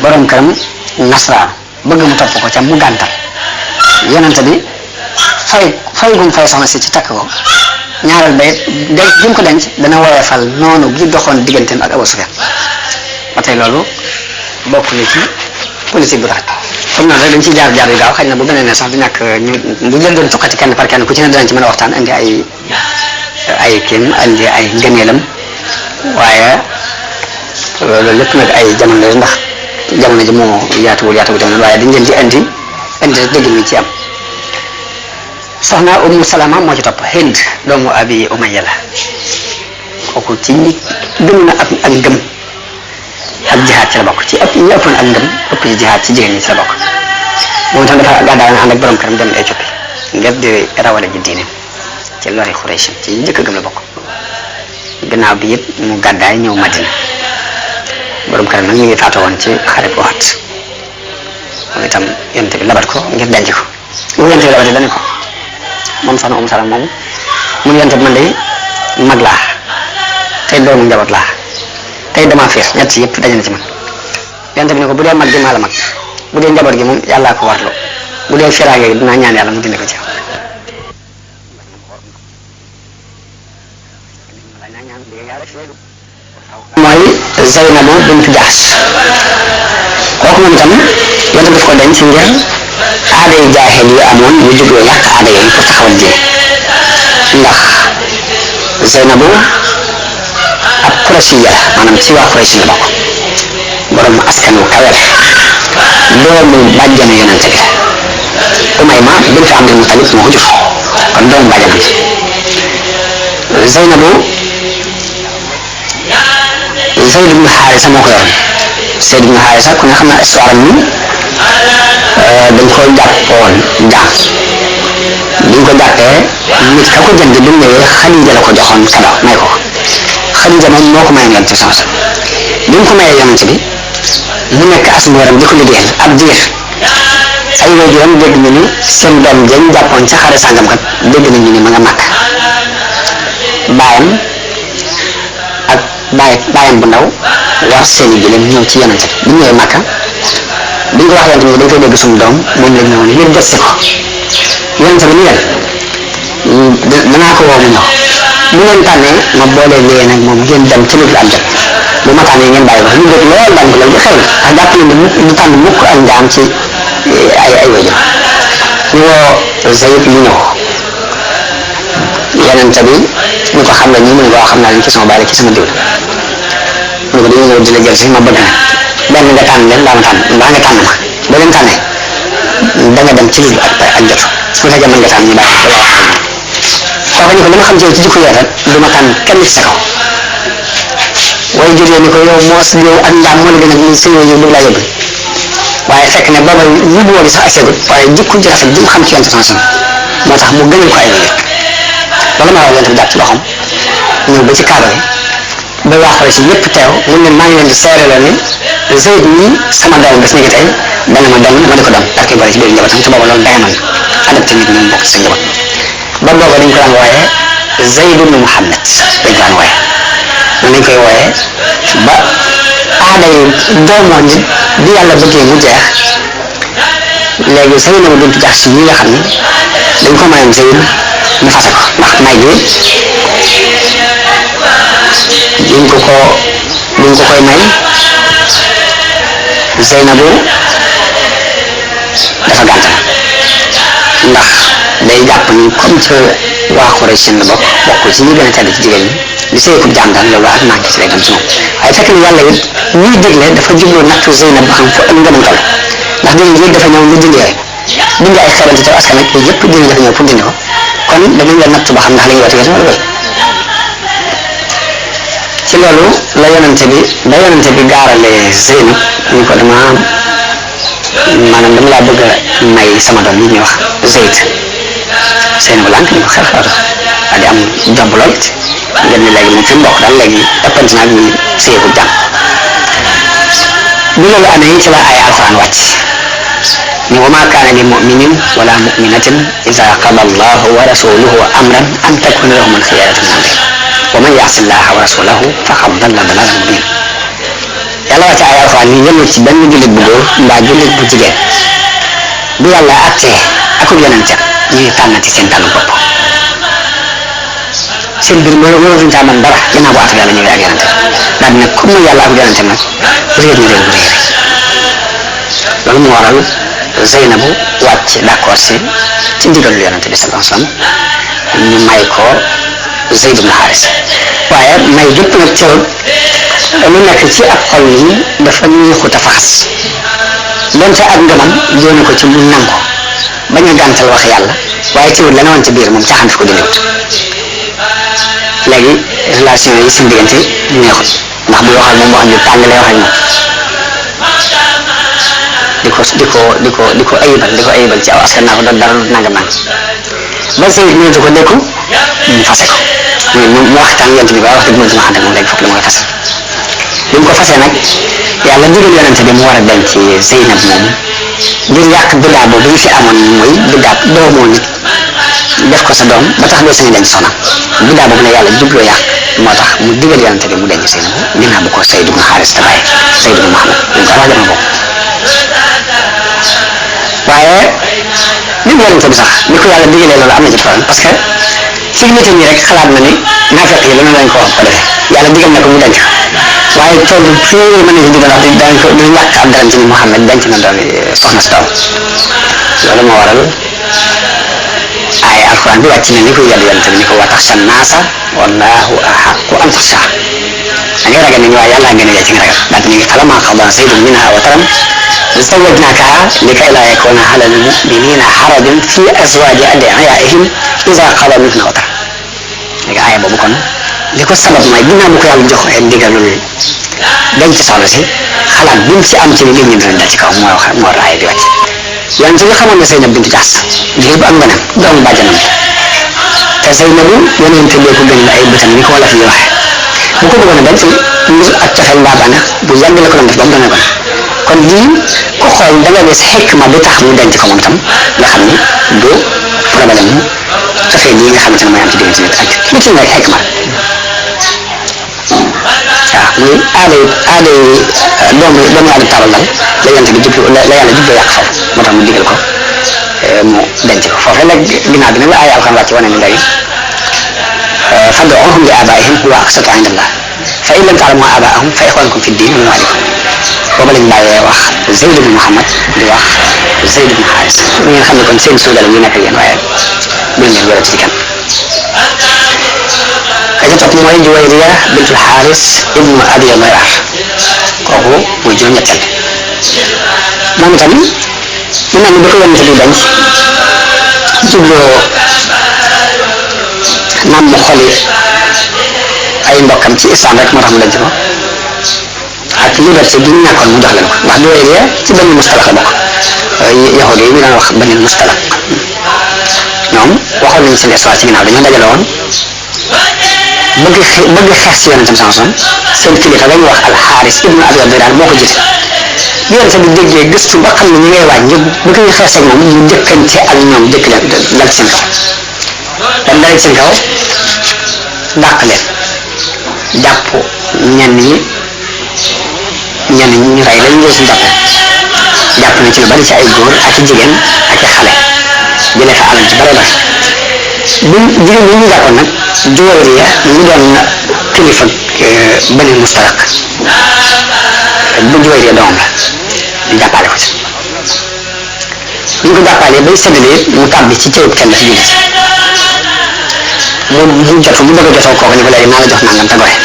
A: borom këram nasraan bëgg mu topp ko ca mu gàntal yonente bi fay gum fay soxna si ci takk ko ñaareel ba denc gi mu ko denc dana woyefal noonu gi doxoon digganteem ak Abu Sufyaan ba tey loolu bokk na ci politique bu rafet comme noonu rek dañ ciy jaar yu gaaw xëy na bu beneen ne sax du ñàkk ñu leen doon tuqati kenn par kenn ku ci ne danañ ci mën a waxtaan indi ay kéem indi ay ngëneelam waaye loolu lépp nag ay jamono la ndax jamono ji moo yaatuwul jamono waaye dañ leen di indi rek dégg ñu ci am soxna Ummu Salama moo ci topp Hind doomu Abi Umayya la kooku ci ñi gëm na ak ngëm ak jihaad ci la bokk ci ëpp ñi ëppoon ak ngëm ëpp ci jihaad ci jigéen ñi ci la bokk moom itam dafa gàddaay ànd ak borom këram dem Éthiopie ngir di rawale ji diine ci lori Xuraysh ci njëkk a gëm la bokk gannaaw bi yëpp mu gàddaay ñëw Madina borom këram nag ñu ngi faatoo woon ci xare bu Uhud moom itam yonent bi labat ko ngir denc ko bu yonent bi labatee dañu ko moom soxna Ummu Salama moom mun yonent bi man de mag laa tey doomu njaboot laa tey damaa fees ñett yëpp daje na ci man yonent bi ne ko bu dee mag gi maa la mag bu dee njaboot gi moom yàllaa ko warloo bu dee firaange gi dinaa ñaan yàlla mu dindi ko ci mooy Zeynabu bint Jahsh kooku moom itam yonent bi daf ko denc ngir aada yu jaahil yu amoon yu jógee yàq aada yooyu pour taxawal diine ndax Zeynabu ab Qurayshiyya la maanaam ci waa Quraysh la bokk borom askan wu kawe la doomu bàjjanu yonent bi Umayma bint Abdul Muttalib moo ko jur kon doomu bàjjan bi Zeynabu Zayd ibn Haarisa moo ko yoroon Zayd ibn Haarisa ku ne xam na histoire am ni dañ ko jàppoon jaam biñ ko jàppee nit ka ko jënd bi mu ñëwee Xadija la ko joxoon kado may ko Xadija moom moo ko mayoon yonent bi sama bi mu ko mayee yonent bi mu nekk as ngóoram di ko liggéeyal ab diir ay waajuram dégg ñu ni seen doom jañ jàppoon ca xare sàngam kat dégg nañu ni ma nga màkk baayam ak baayam bu ndaw war seeni gileem ñëw ci yonent bi bu ñëwee màkka biñ ko wax yonent bi dañ koy dégg suñu doom moom la ñëwoon ngir jot si ko yonent bi ni leen danaa ko woo mu ñëw bu ngeen tànnee ma boole leen ak moom ngeen dem ci lu am jot bu ma tànnee ngeen bàyyi ko ñu dégg lool daan ko loolu xew na ndax jàpp nañ ne du tànn mukk ak njaam ci ay wajur ñu woo Zayd mu ñëw yonent bi ñu ko xam ne ñu mun koo xam naa leen ci sama baay ci sama diw ñu ko dañoo ñëw di la jël si ma bëgg na benn nga tànn leen mbaa ma tànn mbaa nga tànn ma boo leen tànnee da nga dem ci lu ak jot su fekkee mën nga tànn ñu bàyyi ko kooku ni ko li ma xam ci yow ci jikko yor rek du ma tànn kenn ci sa kaw way juree ni ko yow moos yow ak njaam moo la gën a ni sa yow bëgg laa yóbbu waaye fekk ne booba yóbbu woo gi sax ak segut waaye jikko ji rafet ji mu xam ci yonent sanson moo tax mu gënal ko ay nit loolu ma wax yonent bi jàpp ci loxoom ñëw ba ci kaaba bi ba waa Quraysh yëpp teew mu ne maa ngi leen di seere la ni Zayd ñi sama doom bés ni ki tey dana ma doon ma di ko doon daf koy boole ci biir njabootam te booba loolu dayaman adapté nit ñi bokk ci sa njaboot ba booba dañ ko daan wooyee Zayd ibn Muhammad dañ ko daan wooyee noonu lañ koy wooyee ba aada yi doomoo nit bi yàlla bëggee mu jeex léegi Zaynab bint Jahsh yi nga xam ni dañ ko mayoon Zayd mu fase ko ndax may gi duñ ko koy may Zeynabu dafa gàntal ndax day jàpp ni comme ca waa Quraysh la bokk ci ñi gën a tedd ci jigéen ñi di sëykub jaam daal loolu ak manqué ci lay dem ci moom waaye fekk ni yàlla it ñuy digle dafa jubloo nattu Zeynab ba xam fu ak ngëmam toll ndax dinañ yëg dafa ñëw ñu dindi yooyu dindi ay xeebante ci askan ak yooyu yëpp dinañ dafa ñëw pour dindi ko kon danañ la nattu ba xam ndax li ñuy woote wala wéy ci loolu la yonente bi gaarale Zeynab ñu ko dama laa bëgg a may sama doom yi ñuy wax Zayd Zeynab lànk ñu ko xel xalaatu daal di am jomb lool ngeen ni léegi moom fi mbokk daal léegi ëppante naag ñu séyeeku jàmm bi loolu amee ci la ay alxuraan wàcc ni wa maa kaana li muminin wala muminatin iza qada allahu wa rasuluhu amran an takuna lahum alxiyaratu min amrihim wa man yaasi llaha wa rasulahu faqad dalla dalalan mubin yàlla wàcc ay alxuraan yi yëmul ci benn jullit bu góor mbaa jullit bu jigéen bu yàlla attee akub yonentam ñuy tànnati seen tànn bopp seen biir mënatuñ caa mën dara ginnaaw bu atu yàlla ñëwee ak yonente daal di ne comme yàlla ak yonentam nag réer ñu réer bu réer loolu moo waral Zeynabu wàcc d'accord ci ndigalu yonente bi sallallahu alayhi wasallam ñu may ko Zayd ibn Haris waaye may gépp nag teewul lu nekk ci ab xol yi dafa ñuuxut a faxas donte ak ngëmam yónni ko ci mu nangu bañ a gàntal wax yàlla waaye teewul la ne woon ci biir moom caaxaan daf ko dindiwut léegi relation yi seen diggante neexut ndax buy waxal moom wax ju tàng lay wax ak moom di ko ayibal ci aw askan naa ko dara nangam nang ba Zayd mënatu ko dékku mu fase ko mu waxtaan yonent bi ba wax dëgg mënatu ma ànd ak moom léegi fokk la ma koy fase bi mu ko fasee nag yàlla digal yonent bi mu war a denc Zeynab moom ngir yàq biddaa boobu ñu fi amoon mooy biddaa doomoo nit def ko sa doom ba tax doo sañ a denc soxna biddaa boobu nag yàlla jubloo yàq moo tax mu digal yonent bi mu denc Zeynab ginnaaw bu ko Zayd ibn Haris te bàyyi Zayd ibn Muhammad ñu ko wax dama bokk waaye même yonent bi sax ni ko yàlla digalee loolu am na ci problème parce que ci nit ñi rek xalaat na ni naafeq yi dana lañ ko defee yàlla digal na ko mu denc waaye toog fii mën nañu digal wax dañ ko du ñàkk am dara ci ni Muhammad denc na doom soxna si doom loolu moo waral ay alquran bi wàcc na ni ko yàlla yonent bi ni ko wa taxsha naasa wallahu ahaqqu an taxsha da ngay ragal ni ñu waaye yàlla gën a yee ci nga ragal daal ni falammaa qadaa zaydun minhaa wataran zawwajnaakahaa likay laa yakuuna alal mu'miniina harajun fii azwaaji adiyaa'ihim izaa qadaa minhunna wataran léegi aaya boobu kon li ko sabab mooy ginnaaw bu ko yàlla jox ay ndigalul denc soxna si xalaat bi mu ci am ci ni nit ñi dinañ dal ci kaw moo raaya di wàcc yonent bi xamoon na Zeynab bintu Jahsh jigéen bu am ngënam doomu bàjjanam te Zeynabu yonent bi ko gën ay bëtam ni ko wala fi waxee bu ko bëggoon a denc ngir ak cofeel mbaa bànneex bu yàgg la ko doon def ba mu doon ko kon lii ku xool da nga gis xikma bi tax mu denc ko moom itam nga xam ni du problème mu cofeel yi nga xamante ne mooy am ci diggante nit ak li ci nekk xikma waaw muy aada yi doomu aadama taabal dal la yonent bi la yàlla jubloo yàq foofu moo tax mu digal ko mu denc ko foofu nag ginnaaw bi nag la aaya alxuraan wàcc wane ni léegi fad'uuhum li aabaa'ihim huwa aqsatu inda Allah fa in lam ta'lamu aabaa'ahum fa ixwaanukum fi ddiin wa mawaliikum booba lañ bàyyee wax Zayd ibn Muhammad di wax Zayd ibn Haris ngeen xam ne kon seen suuf la ñu nekk yéen waaye bu ngeen wér ci kan ka ca topp mooy Juwayriya bintul Haris ibnu Abi Mayar kooku mooy juróom-ñetteel moom itam mu mel ni ba ko yonent bi denc jubloo naam mu xoli ay mbokkam ci islam rek moo tax mu denc ko ak liberté bi ñu ñàkkoon mu jox leen ko ndax Juwayriya ci Bani Mustalaq la bokk yahudi yi ñu daan wax Bani Mustalaq ñoom waxoon nañu seen histoire ci ginnaaw dañoo dajale woon bëgg xeex si yonente bi sanson seen kilifa dañuy wax alxaaris ibnu abi abduraan moo ko jiite bi yonente bi déggee gëstu ba xam ne ñu ngay waaj ñu bëgg ñu xeex ak moom ñu jëkkante ak ñoom jëkk leen dal ci seen kaw dam dal ci seen kaw dàq leen jàpp ñenn ñi ñu rey lañu ngoo suñu jàpp na ci lu bari ci ay góor ak i jigéen ak i xale jëlee fa alal ci bare bari jigéen ñi ñu jàppoon nag Juwayriya ñu doon kilifa Bani Mustalaq bu Juwayriya doomam la ñu jàppale ko ci ñu ko jàppalee bay séddalee mu tàbbi ci cërub kenn ci jullit mu jot mu bëgg a jotoo kooku ni ko léegi naa la jox nangam te gore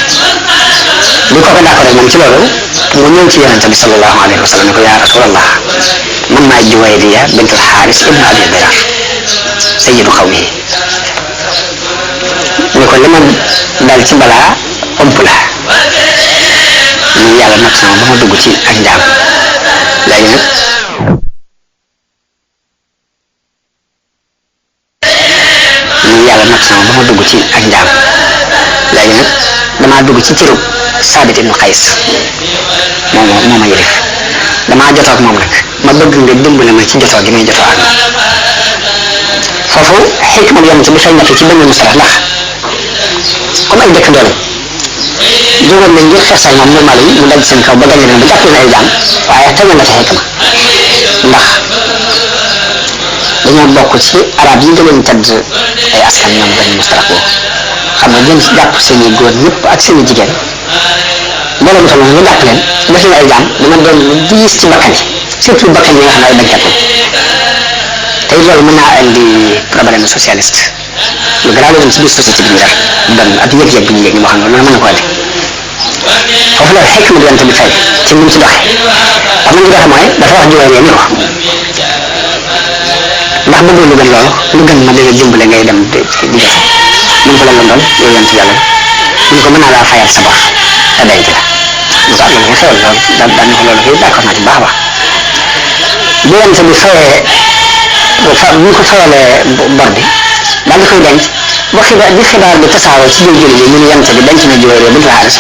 A: bi kooku d'accord rek moom ci loolu mu ñëw ci yonente bi sallallahu alayhi wa sallam ni ko yaa rasulallah man maay Juwayriya bint al-Xaaris ibnu Abi Dirar sayyidu xawmi ni ko li ma dal ci balaa ëmp la ñu yàlla nag sama ba ma dugg ci ak njaam léegi nag dugg ci ak njaam léegi nag damaa dugg ci cërub Saabit ibnu Qays moo ma yëlif damaa jotoo ak moom nag ma bëgg nga dimbale ma ci jotoo gi may jotoo ak moom foofu xikma yonent bi feeñ na fi ci Bani Mustalaq ndax comme ay dëkk doole jógoon nañ ngir xeex ak moom normal yi mu daj seen kaw ba gañe leen ba jàpp leen ay jaam waaye tegal na ci xikma ndax dañoo bokk ci arab yi gënoon tedd ay askan ñoom Bani Mustalaq boobu xam nga gën jàpp seen i góor ñëpp ak seen i jigéen mbooloo mu toll noonu ñu jàpp leen def leen ay jaam dina doon lu diis ci bakkan yi surtout bakkan yi nga xam ne ay bañkat lañ te it loolu mën naa indi problème socialiste lu garaaw la doon ci biir société bi ñu def doon ak yëg-yëg bi ñu yëg ñu wax loolu mën na ko indi foofu la xekk ma yonent bi fay ci ni mu ci doxee wax nañu doxe mooy dafa wax Juwayriya ni ko ndax bëggoo lu gën loolu lu gën ma dégg dimbale ngay dem di joxe mun ko lan la doon yow yonent yàlla mun ko mën naa laa fayal sa bor te denc la mu ko am na nga xewal loolu daan ko loolu fii d'accord naa ci baax a baax bu yonent bi fayee bu ko fayalee bor bi daal di koy denc ba xibaar bi tasaaroo ci biir jullit yi ñu ne yonent bi denc na Juwayriya bint al-Haaris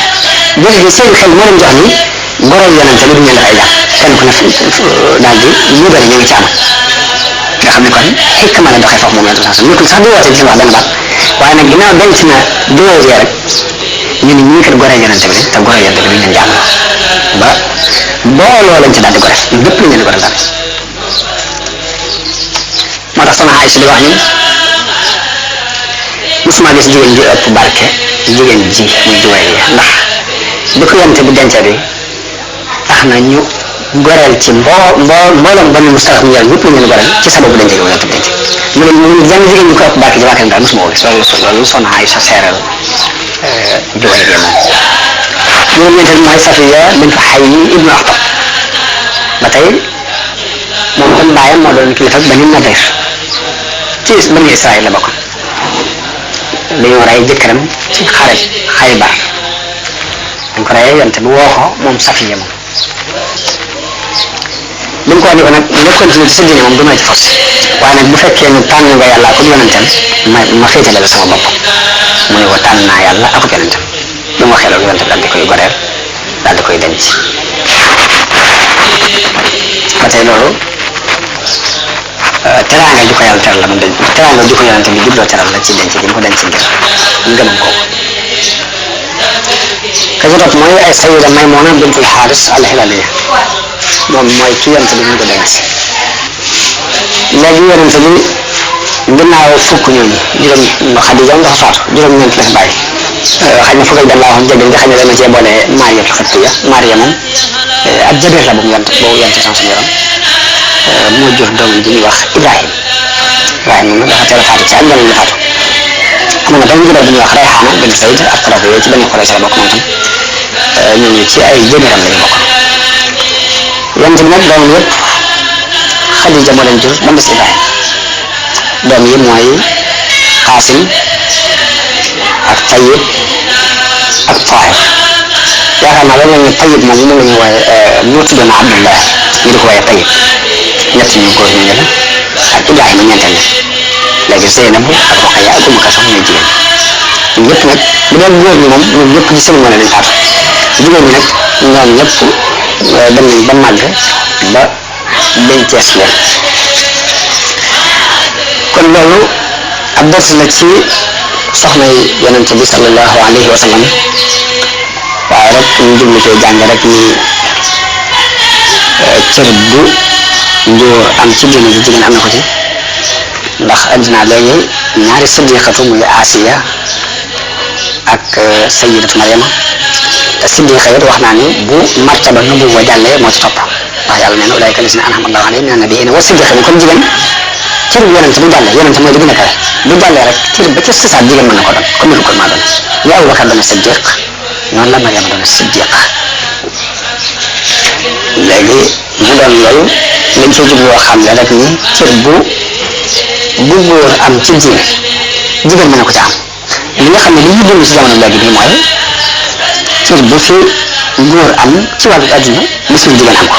A: jullit yi seen xel moo leen jox ni goroy yonent bi du ñu def ay jàpp kenn ku ne daal di ñu bëri ñu ngi ci am nga xam ne kon xikma la doxee foofu moom la sax nekkul sax di woote ci wax benn baat waaye nag ginnaaw denc na Juwayriya rek ñu ne ñii kat goree yonent bi te goree yonent bi duñ leen jàmm ba booloo lañ ci daal di gore ñun ñëpp lañ leen gore daal moo tax sama Aysa di wax ni musuma gis jigéen ji ëpp barke jigéen ji muy Juwayriya ndax bi ko yonent bi denc bi tax na ñu goreel ci mbooloom Bani Mustalaq ñu ñëpp ñu leen goreel ci sababu denc gi yonent bi denc mu ne jàng jigéen ñu ko ëpp barke ji waa kenn daal musuma ko gis loolu soxna Aysa seeral Juwayriya moom ñeenteel mooy Safiya bint Hayy ibnu Akhtab ba tey moom kon baayam moo doon kilifa Bani Nadir ci Bani Israël la bokk dañoo rey jëkkëram ci xare Xaybar dañ ko reyee yonent bi woo ko moom Safiya moom li mu ko wax ni ko nag nga continuer ci sa diine moom du ma ci forcé waaye nag bu fekkee ne tànn nga yàlla ak yonentam ma féetale la sama bopp mu ne ko tànn naa yàlla ak yonentam bi mu waxee loolu yonent bi daal di koy goreel daal di koy denc ba tey loolu teraanga ju ko yàlla teral la moom denc teraanga ju ko yonent bi jubloo teral la ci denc gi mu ko denc ngir ngëmam kooku ka ci topp mooy ay Sayyida Maymuna bintul Xaaris al-Hilaliya moom mooy ki yonent bi ñu ko denc léegi yonent bi ginnaaw fukk ñooñu juróom Xadija dafa faatu juróom-ñeent la fi bàyyi xëy na fukk ak benn laa waxoon jabil nga xam ne dama cee boole Maariya Xibtiya Maariya moom ak jabeer la boobu yonent sans yaram moo jur doomam ji ñuy wax Ibrahima moom dafa teel a faatu ci ak jamono la faatu amoon na benn juróom bu ñuy wax Rayhaana bint Zayd ak Quraysh yooyu ci benn Quraysh la bokk moom tam ñooñu ci ay jabeeram lañu bokk yonent bi nag doomam yëpp Xadija moo leen jur ba mu des Ibrahima doom yi mooy Qaasim ak Tayyib ak Taahir yaakaar naa loolu la ñuy Tayyib moom la ñuy wooye moo tuddoon Abdullah ñu di ko wooye Tayyib ñett ñu góor ñu la ak Ibrahima ñeenteel léegi Zeynabu ak Ruqayya ak Umu Kalsum ñooy jigéen ñëpp nag bu doon góor ñi moom ñoom ñëpp ci cérémonie lañ faatu jigéen ñi nag ñoom ñëpp dem nañ ba màgg ba dencees leen kon loolu ab dars la ci soxna yi yonente bi sallallahu alayhi wa sallam waaye rek ñu jublu cee jàng rek ni cër bu góor am ci diine ji jigéen am na ko ci ndax addinaa léegi ñaari siddiqatu muy Asiya ak sayyidatu Maryama te siddiqa it wax naa ni bu martaba nubuwa jàllee moo ci topp ndax yàlla nee na ulaa'ika llaziina an'ama Allahu alayhim mina nabiyyiina wa siddiqiina kon jigéen cër bu yonente bu jàllee yonente mooy di gën a kawe bu jàllee rek cër ba ca sisaat jigéen mën na ko doon comme ni ko maa doon ni Abubakar doon siddiq noonu la Maryama doon siddiqa léegi mu doon loolu lañ cee jubloo xam ne rek ni cër bu góor am ci diine jigéen mën na ko ca am li nga xam ne li ñu dund ci jamono léegi bii mooy cër bu fi góor am ci wàllu adduna mosul jigéen am ko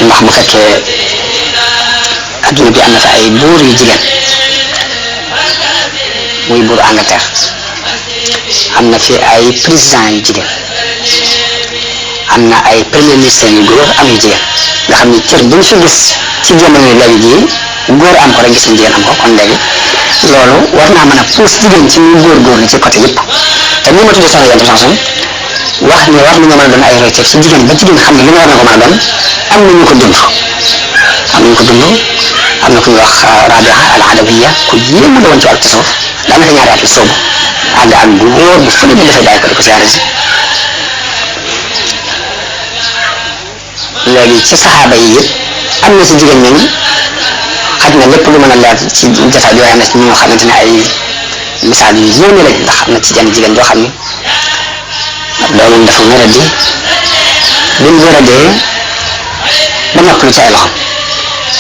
A: ndax bu fekkee adduna bi am na fa ay buur yu jigéen muy buuru Angleterre am na fi ay président yu jigéen am na ay premier ministre yu góor am yu jigéen nga xam ni cër bu ñu fi gis ci jamono léegi jii góor am ko rek gis nañ jigéen am ko kon léegi loolu war naa mën a pousse jigéen ci ñu góorgóorlu ci côté yëpp te ni ma tuddee soxna Yonent Sanson wax ni war nañoo mën a doon ay royteef ci jigéen ba jigéen xam ne li nga war na ko mën a doon am na ñu ko dund am nañu ko dund am na ku ñuy wax Rabia al Adawiya ku yéemu la woon ci wàllu tasawuf daanaka ñaari at la soobu ànd ak bu wóor bu fële bi dafay bàyyi ko di ko siyaare si léegi ci saxaaba yi yëpp am na si jigéen ñooñu xaj na lépp lu mën a leer ci jotaay bi waaye am na ci ñoo xamante ne ay misaal yu yéeme lañ ndax am na ci jenn jigéen joo xam ni doomam dafa wéradi bi mu wéradee ba noppalu ci ay loxo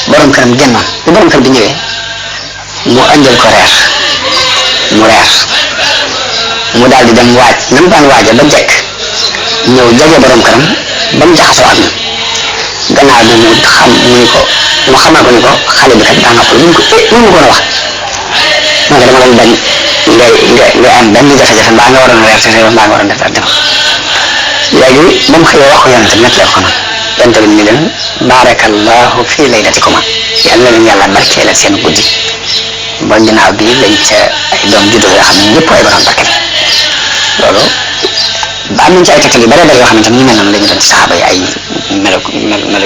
A: borom këram génnoon bi borom kër bi ñëwee mu andil ko reer mu reer mu daal di dem waaj na mu daan waaja ba jekk ñëw jege borom këram ba mu jaxasoo ak ñun gannaaw bi mu xamal ko ni ko xale bi kat daa noppalu mu ko mu ko wax ma nga dama doon bañ nga am benn jafe-jafe mbaa nga waroon reer te réew mbaa nga waroon def def léegi ba mu xëyee wax ko yonente bi nettali ko noonu yonente bi ni leen baarakallahu fii laylatikuma yàlla na leen yàlla barkeelal seen guddi ba ginnaaw bi lañ ca ay doom juddoo yoo xam ne ñëpp ay borom barke loolu ba am nañ ci ay tegtal yu bare bare yoo xamante ni ñu mel noonu la ñu doon ci saxaaba yi ay melo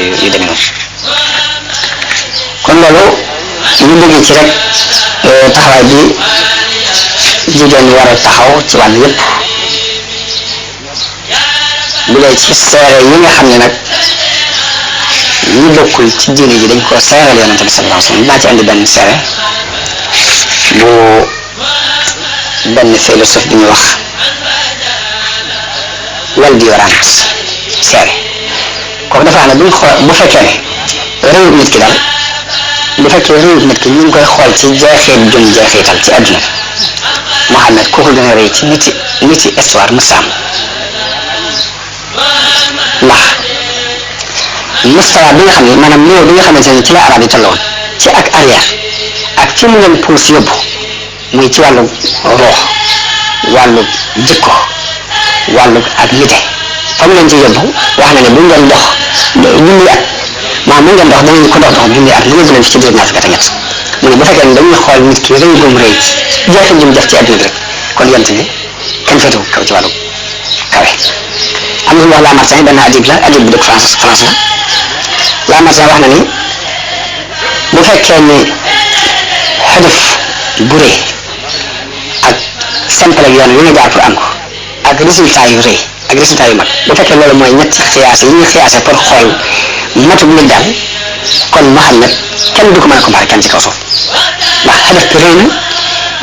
A: yu demee noonu kon loolu ñu bëggee ci rek taxawaay bi jigéen ñi war a taxaw ci wàll yëpp bu dee ci seere yi nga xam ne nag ñu bokkul ci diine ji dañ ko seeral yonente bi sallallahu alayhi wasallam daa ci andi benn seere bu benn philosophe bi ñu wax Waldemarant seere kooku dafa xam ne bu fekkee ne réewub nit ki daal bu fekkee réewub nit ki ñu ngi koy xool ci jeexeet jum jeexital ci àdduna Muhammad kooku gën a rëy ci niti histoire mu saam ndax mustawa bi nga xam ne maanaam néew bi nga xamante ne ci la arab yi tolloon ci ak arrière ak fi mu leen puus yóbbu muy ci wàllu roox wàllu jikko wàllu ak nite fa mu leen ci yóbbu wax na ne bu ngeen dox junni at maanaam bu ngeen dox danañ ko dox junni at lu yóbbu leen fi ci biir ñaar fukki at ak ñett mu ne bu fekkee ne dañuy xool nit ki rëy gum rëy jeexit jum def ci àdduna rek kon yent bi kenn féetu kaw ci wàllu kawe am na wax Lamartine benn adib bu dëkk France la Lamartine wax na ni bu fekkee ni xadaf bu rëy ak simple yoon wi nga jaar pour am ko ak résultat yu rëy ak résultat yu mag bu fekkee loolu mooy ñetti xiyaas yi ñuy xiyaase pour xool matu bu nit daal kon Muhammad kenn du ko mën a comparé kenn ci kaw suuf ndax xadaf bi rëy na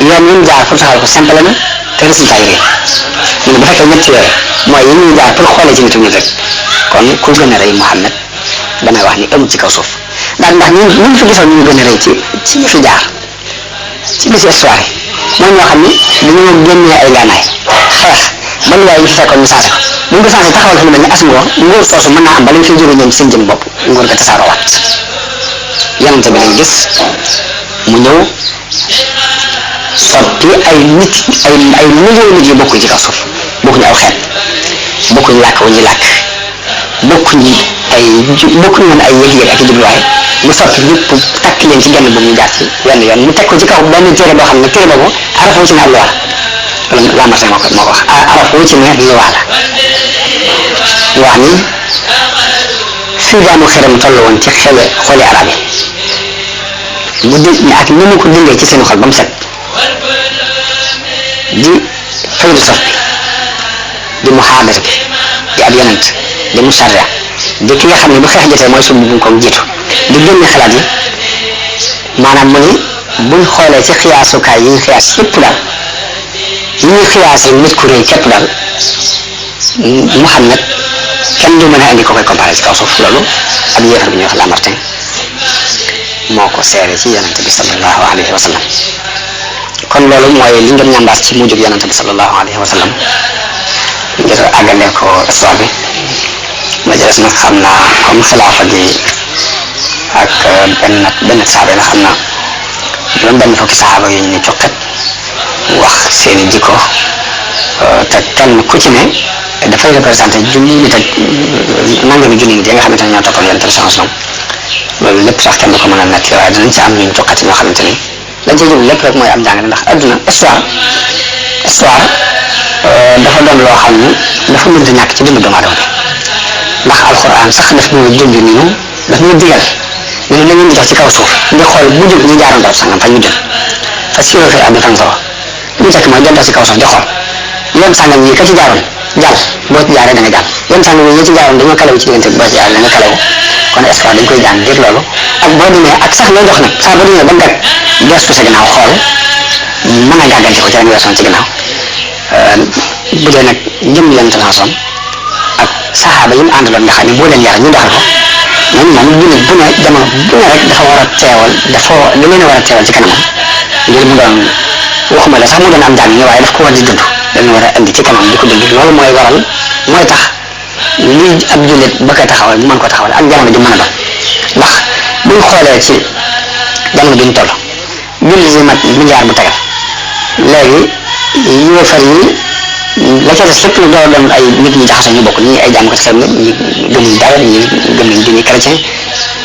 A: yoon wi ñu jaar pour taxawal ko simple na te résultat yu rëy mu ne bu fekkee ñetti yooyu mooy yi ñuy jaar pour xoolee ci nitu nit rek kon ku gën a rëy Muhammad damay wax ni amul ci kaw suuf ndax ñun fi gisoon ñu gën a rëy ci ñu fi jaar ci biir histoire yi mooy ñoo xam ni dañoo génnee ay gànnaay xeex ba lu waaye ñu fi fekkoon ñu saase ko bu ñu ko saase taxawal fi lu mel ni as nguur soosu mën naa am ba lañ fiy jóge ñoom seen jëm bopp nguur ga tasaaroowaat yonente bi lañ gis mu ñëw sotti ay nit ay millions nit yu bokkuñ ci kaw suuf bokkuñu aw xeet bokkuñu làkk wu ñuy làkk bokkuñu bokkuñu woon ay yëg-yëg ak i jubluwaay mu sotti ñëpp takk leen ci genn bu ñu jaar ci wenn yoon mu teg ko ci kaw benn téere boo xam ne téere boobu araf wu ci ne ab loi la Lamartine moo ko wax araf wu ci ne loi la wax ni fii jaamu xeram toll woon ci xooli arab yi mu di ak ni mu ko dindee ci seen xol ba mu set di faydu sof bi di muhaadar bi di ab yonent di musarra di ki nga xam ne bu xeex jotee mooy suñu bu ko jiitu di génne xalaat yi maanaam mu ni buñ xoolee ci xiyaasukaay yi ñu xiyaas yëpp daal yi ñuy xiyaasee nit ku réy képp daal Muhammad kenn du mën a indi ko koy comparé ci kaw suuf loolu ab yéefar bi ñuy wax Lamartine moo ko seere ci yonente bi sallallahu alayhi wa sallam kon loolu mooy li ngeen ñambaas ci mujjug yonente bi sallallahu alayhi wa sallam ngir àggale ko histoire bi ma jëles nag xam naa comme xilaafa gi ak benn saaba la xam naa juróom benn fukki saaba yu ñu coqet wax seeni jikko te kenn ku ci ne dafay représenté junni nit ak nangami junni nit yi nga xamante ne ñoo toppoon yonente bi sallallahu alayhi wa sallam loolu lépp sax kenn du ko mën a nekk waaye danañ ci am ñu coqati ñoo xamante ni lañ cey jublu lépp rek mooy am jàngale ndax adduna histoire dafa doon loo xam ni dafa mënta ñàkk ci dundu doomu aadama bi ndax alxuraan sax daf ñu junj ni ñu daf ñu digal ñu ne leen di dox ci kaw suuf di xool bu jóg ñu jaaroon daw sangam fa ñu jëm fa siro fi am fan solo li ñu tekk mooy doon dox ci kaw suuf di xool yoon sangam yi ka ci jaaroon jàll boo ci jaaree da nga jàll yoon sangam yi ci jaaroon dañoo kalewu ci diggante boo ci jaaree da nga kalewu kon histoire dañ koy jàng ngir loolu ak boo demee ak sax loo dox nag saa boo demee ba gàtt gestu sa ginnaaw xool mën a gàggante ko ci la nga weesoon ci ginnaaw bu dee nag jëm leen transom ak saxaaba yi mu àndaloon nga xam ne boo leen yar ñu doxal ko ñoom moom jullit bu ne jamono bu ne rek dafa war a teewal li leen war a teewal ci kanamam ngir mu doon waxuma la sax mu doon am jàng ñi waaye daf ko war di dund dañu war a indi ci kanam di ko dund loolu mooy waral mooy tax lii ab jullit ba koy taxawal mu mën ko taxawal ak jamono ji mën a doon ndax buñ xoolee ci jamono bi ñu toll jullit yi mat milliard bu tegal léegi yéefar yi la ca des lépp lu doon ay nit ñi jaxasoo ñu bokk ñi ay jàmm ko xel la ñi gëm nañ dara ñi gëm nañ diine chrétien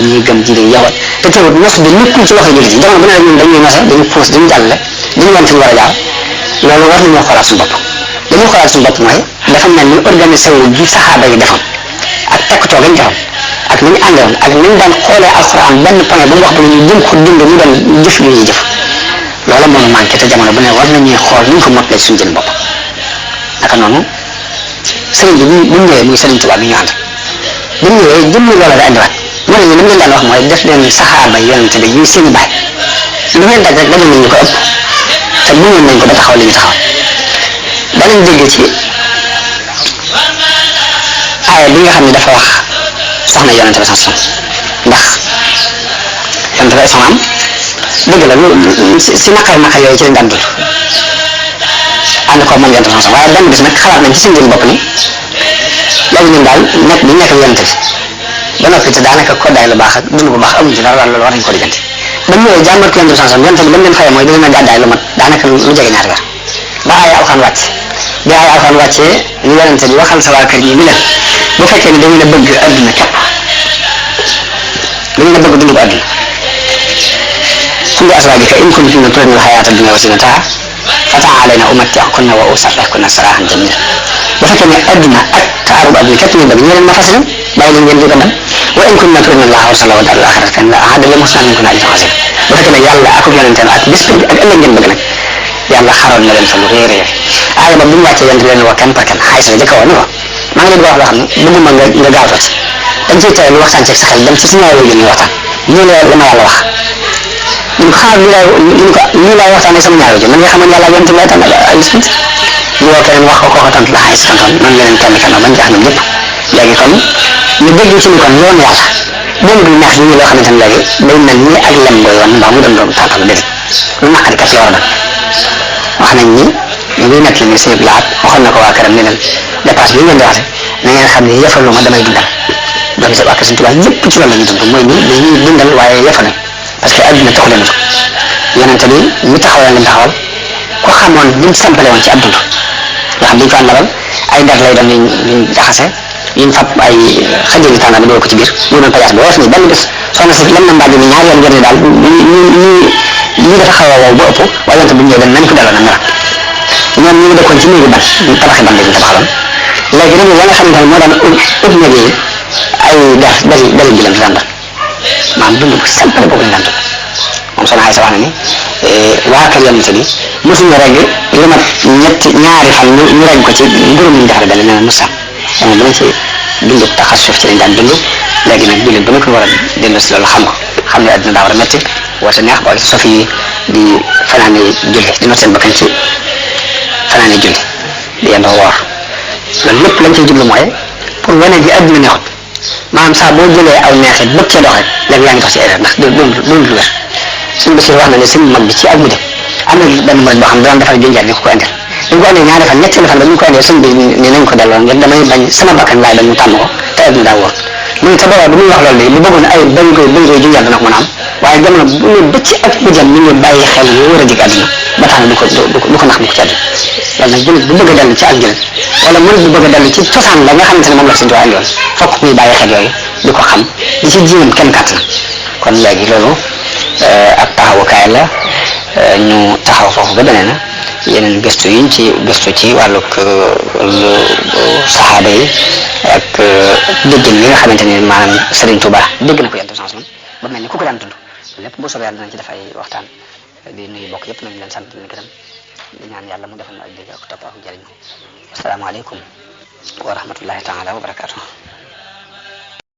A: ñi gëm diine yahud te teewut nos bi nekkul ci loxo jullit yi jamono bu ne ñun dañuy nose dañu puus dañu jàllale dañu wan fi ñu war a jaar loolu war nañoo xoolaat suñu bopp dañuy xoolaat suñu bopp mooy dafa mel ni organisé wu gi saxaaba yi defoon ak takkutoo gañ defoon ak ni ñu àndoon ak ni ñu daan xoolee alxuraan benn point bu mu wax ba ñu jëm ko dund mu doon jëf yu ñuy jëf loolu moo manqué te jamono bu ne war nañuy xool ni ñu ko mottalee suñu jën bopp naka noonu sëriñ bi bu ñëwee muy sëriñ Tuubaa bi ñu ànd bu ñëwee jëmmi loola la indiwaat mu ne ñu li mu leen daan wax mooy def leen saxaaba yonente bi ñuy seeni baay lu ngeen daj rek dajal nañ ñu ko ëpp te mënoon nañ ko ba taxaw li ñu taxaw danañ dégg ci aaya bi nga xam ne dafa wax soxna yonente bi sax ndax yonente bi soxnaam dëgg la si naqar yooyu ci lañ daan dund ànd ko moom yonente bi sax waaye benn bis nag xalaat nañ ci seen jëm bopp ni léegi ñun daal nekk bi nekk yonente bi ba noppi te daanaka koddaay lu baax ak dund bu baax amuñ ci dara loolu war nañ ko diggante ba ñëwee jàmbat ko yonente bi sax yonente bi ba mu leen fayee mooy dina gàddaay lu mat daanaka lu jege ñaari weer ba ay alxaan wàcc bi ay alxaan wàccee ni yonente bi waxal sa waa kër ñi ni leen bu fekkee ni dañu la bëgg adduna képp dañu la bëgg dund ko adduna kulli azwaajika in kuntunna turidna al-hayaata ad-dunya wa zinataha fata'aalayna umatti'kunna wa usarrihkunna sarahan jamiilan bu fekkee ne adduna ak taaru adduna képp ngeen bëgg ñu leen ma fas leen bàyyi leen ngeen di ko dem wa in kuntunna turidna Allaha wa rasuulahu wad daaral aaxirata fa inna Allaha a'adda lil muhsinaati minkunna ajran aziiman bu fekkee ne yàlla ak yonenteem ak bis bi ak ëllëg ngeen bëgg nag yàlla xaroon na leen fa lu réer aaya ba bu mu wàccee yonent leen wax kenn par kenn xaalis la jëkk a woo maa ngi leen di wax loo xam ne bëgguma nga gaawtoo ci dañ ciy teel waxtaan ci sa xel dem ci suñu waay ñu waxtaan lii la ma yàlla wax ñu ko xaar lii laay waxtaanee sama ñaari ji man nga xamoon yàlla yonent lay tànn ay bis ñu woo keneen wax ko kooku tontu la xaalis tontoon noonu leneen kenn bañ jaax ñoom ñëpp léegi kon ñu dégg ci ni kon yoon yàlla moom du neex ñu loo xamante ne léegi day mel ni ak lem booy woon mbaa mu doon doon tàntal déedéet lu naqari kat la war a doon wax nañ ni ñu ngi nekk ni sëñ Blaat waxoon na ko waa këram ne leen dépasse bi ngeen di waxte na ngeen xam ne yëfalu ma damay dundal donc sa waa kër Sëñ Tuubaa yëpp ci loolu la ñuy dund mooy ni dañuy dundal waaye yëfal parce que adduna taxu leen yonente bi mi taxawal lim taxawal ko xamoon lim sampale woon ci ab dund nga xam dañ ko àndaloon ay der lay doon liñ jaxase yiñ fab ay xajali tànga bi doo ko ci biir mu doon pajaas bi woyof ni benn bés soxna si lam na mbaaj mi ñaari yoon jot daal lii dafa xaw a wow ba ëpp waaye yonente bi ñëw dañ nañ ko delloo na mera ñoom ñu ngi dëkkoon ci néegi ban tabaxi ban lañu tabaxaloon léegi nag ya nga xamante ne moo daan ëpp néeg yi ay dari bi leen di dàndal maanaam dund bu simple boobu lañ daan dund moom soxna Aysa wax na ni waa kër yonente bi mosuñu regg lu mat ñaari fan ñu regg ko ci ngurum ñu defare dale nee na musa moom dama ci dund taxas suuf ci lañ daan dund léegi nag jullit bu nekk war a dellu si loolu xam ne adduna daa war a métti woote neex boole ci sofi yi di fanaane julli di not seen bakkan ci fanaane julli di yendoo woor loolu lépp lañ ciy jublu mooy pour wane ji adduna neexut maanaam saa boo jëlee aw neexit bëgg cee dox rek léegi yaa ngi dox ci erreur ndax doon lu wér suñu bés wax na ne suñu mag bi ci ak mu dem am na benn murid boo xam ne daan defal junjaat ni ko indil dañ ko andee ñaari fan ñetteelu fan ba ñu ko indee suñ bi ni nañ ko delloo ngir damay bañ sama bakkan laay bañ ñu tàmm ko te adduna daa wóor mu ne te boobaa bu muy wax loolu de bu bëggoon ay bañ koy junjaat dana ko mën a am waaye jamono bu ne ba ci ak bu jëm ñu ngi bàyyi xel yu war a jig àdduna ba tax na du ko nax mu ko ci àdduna loolu nag jullit bu bëgg a dellu ci ak njëriñ wala murid bu bëgg a dellu ci cosaan la nga xamante ne moom la suñu tuwaay andiwoon fokk muy bàyyi xel yooyu di ko xam di ci jiwam kenn kàttan kon léegi loolu ab taxawukaay la ñu taxaw foofu ba beneen yeneen gëstu yiñ ci gëstu ci wàllug saxaaba yi ak déggin li nga xamante ni maanaam Serigne Touba dégg na ko yàlla changement ba mel ni ku ko daan dund lépp boo soobee yàlla dinañ ci def ay waxtaan di nuyu bokk yëpp nañ leen sant di leen gërëm di ñaan yàlla mu defal ma ak dégg ak topp ak jëriñu asalaamaaleykum wa rahmatullahi taala wa barakaatu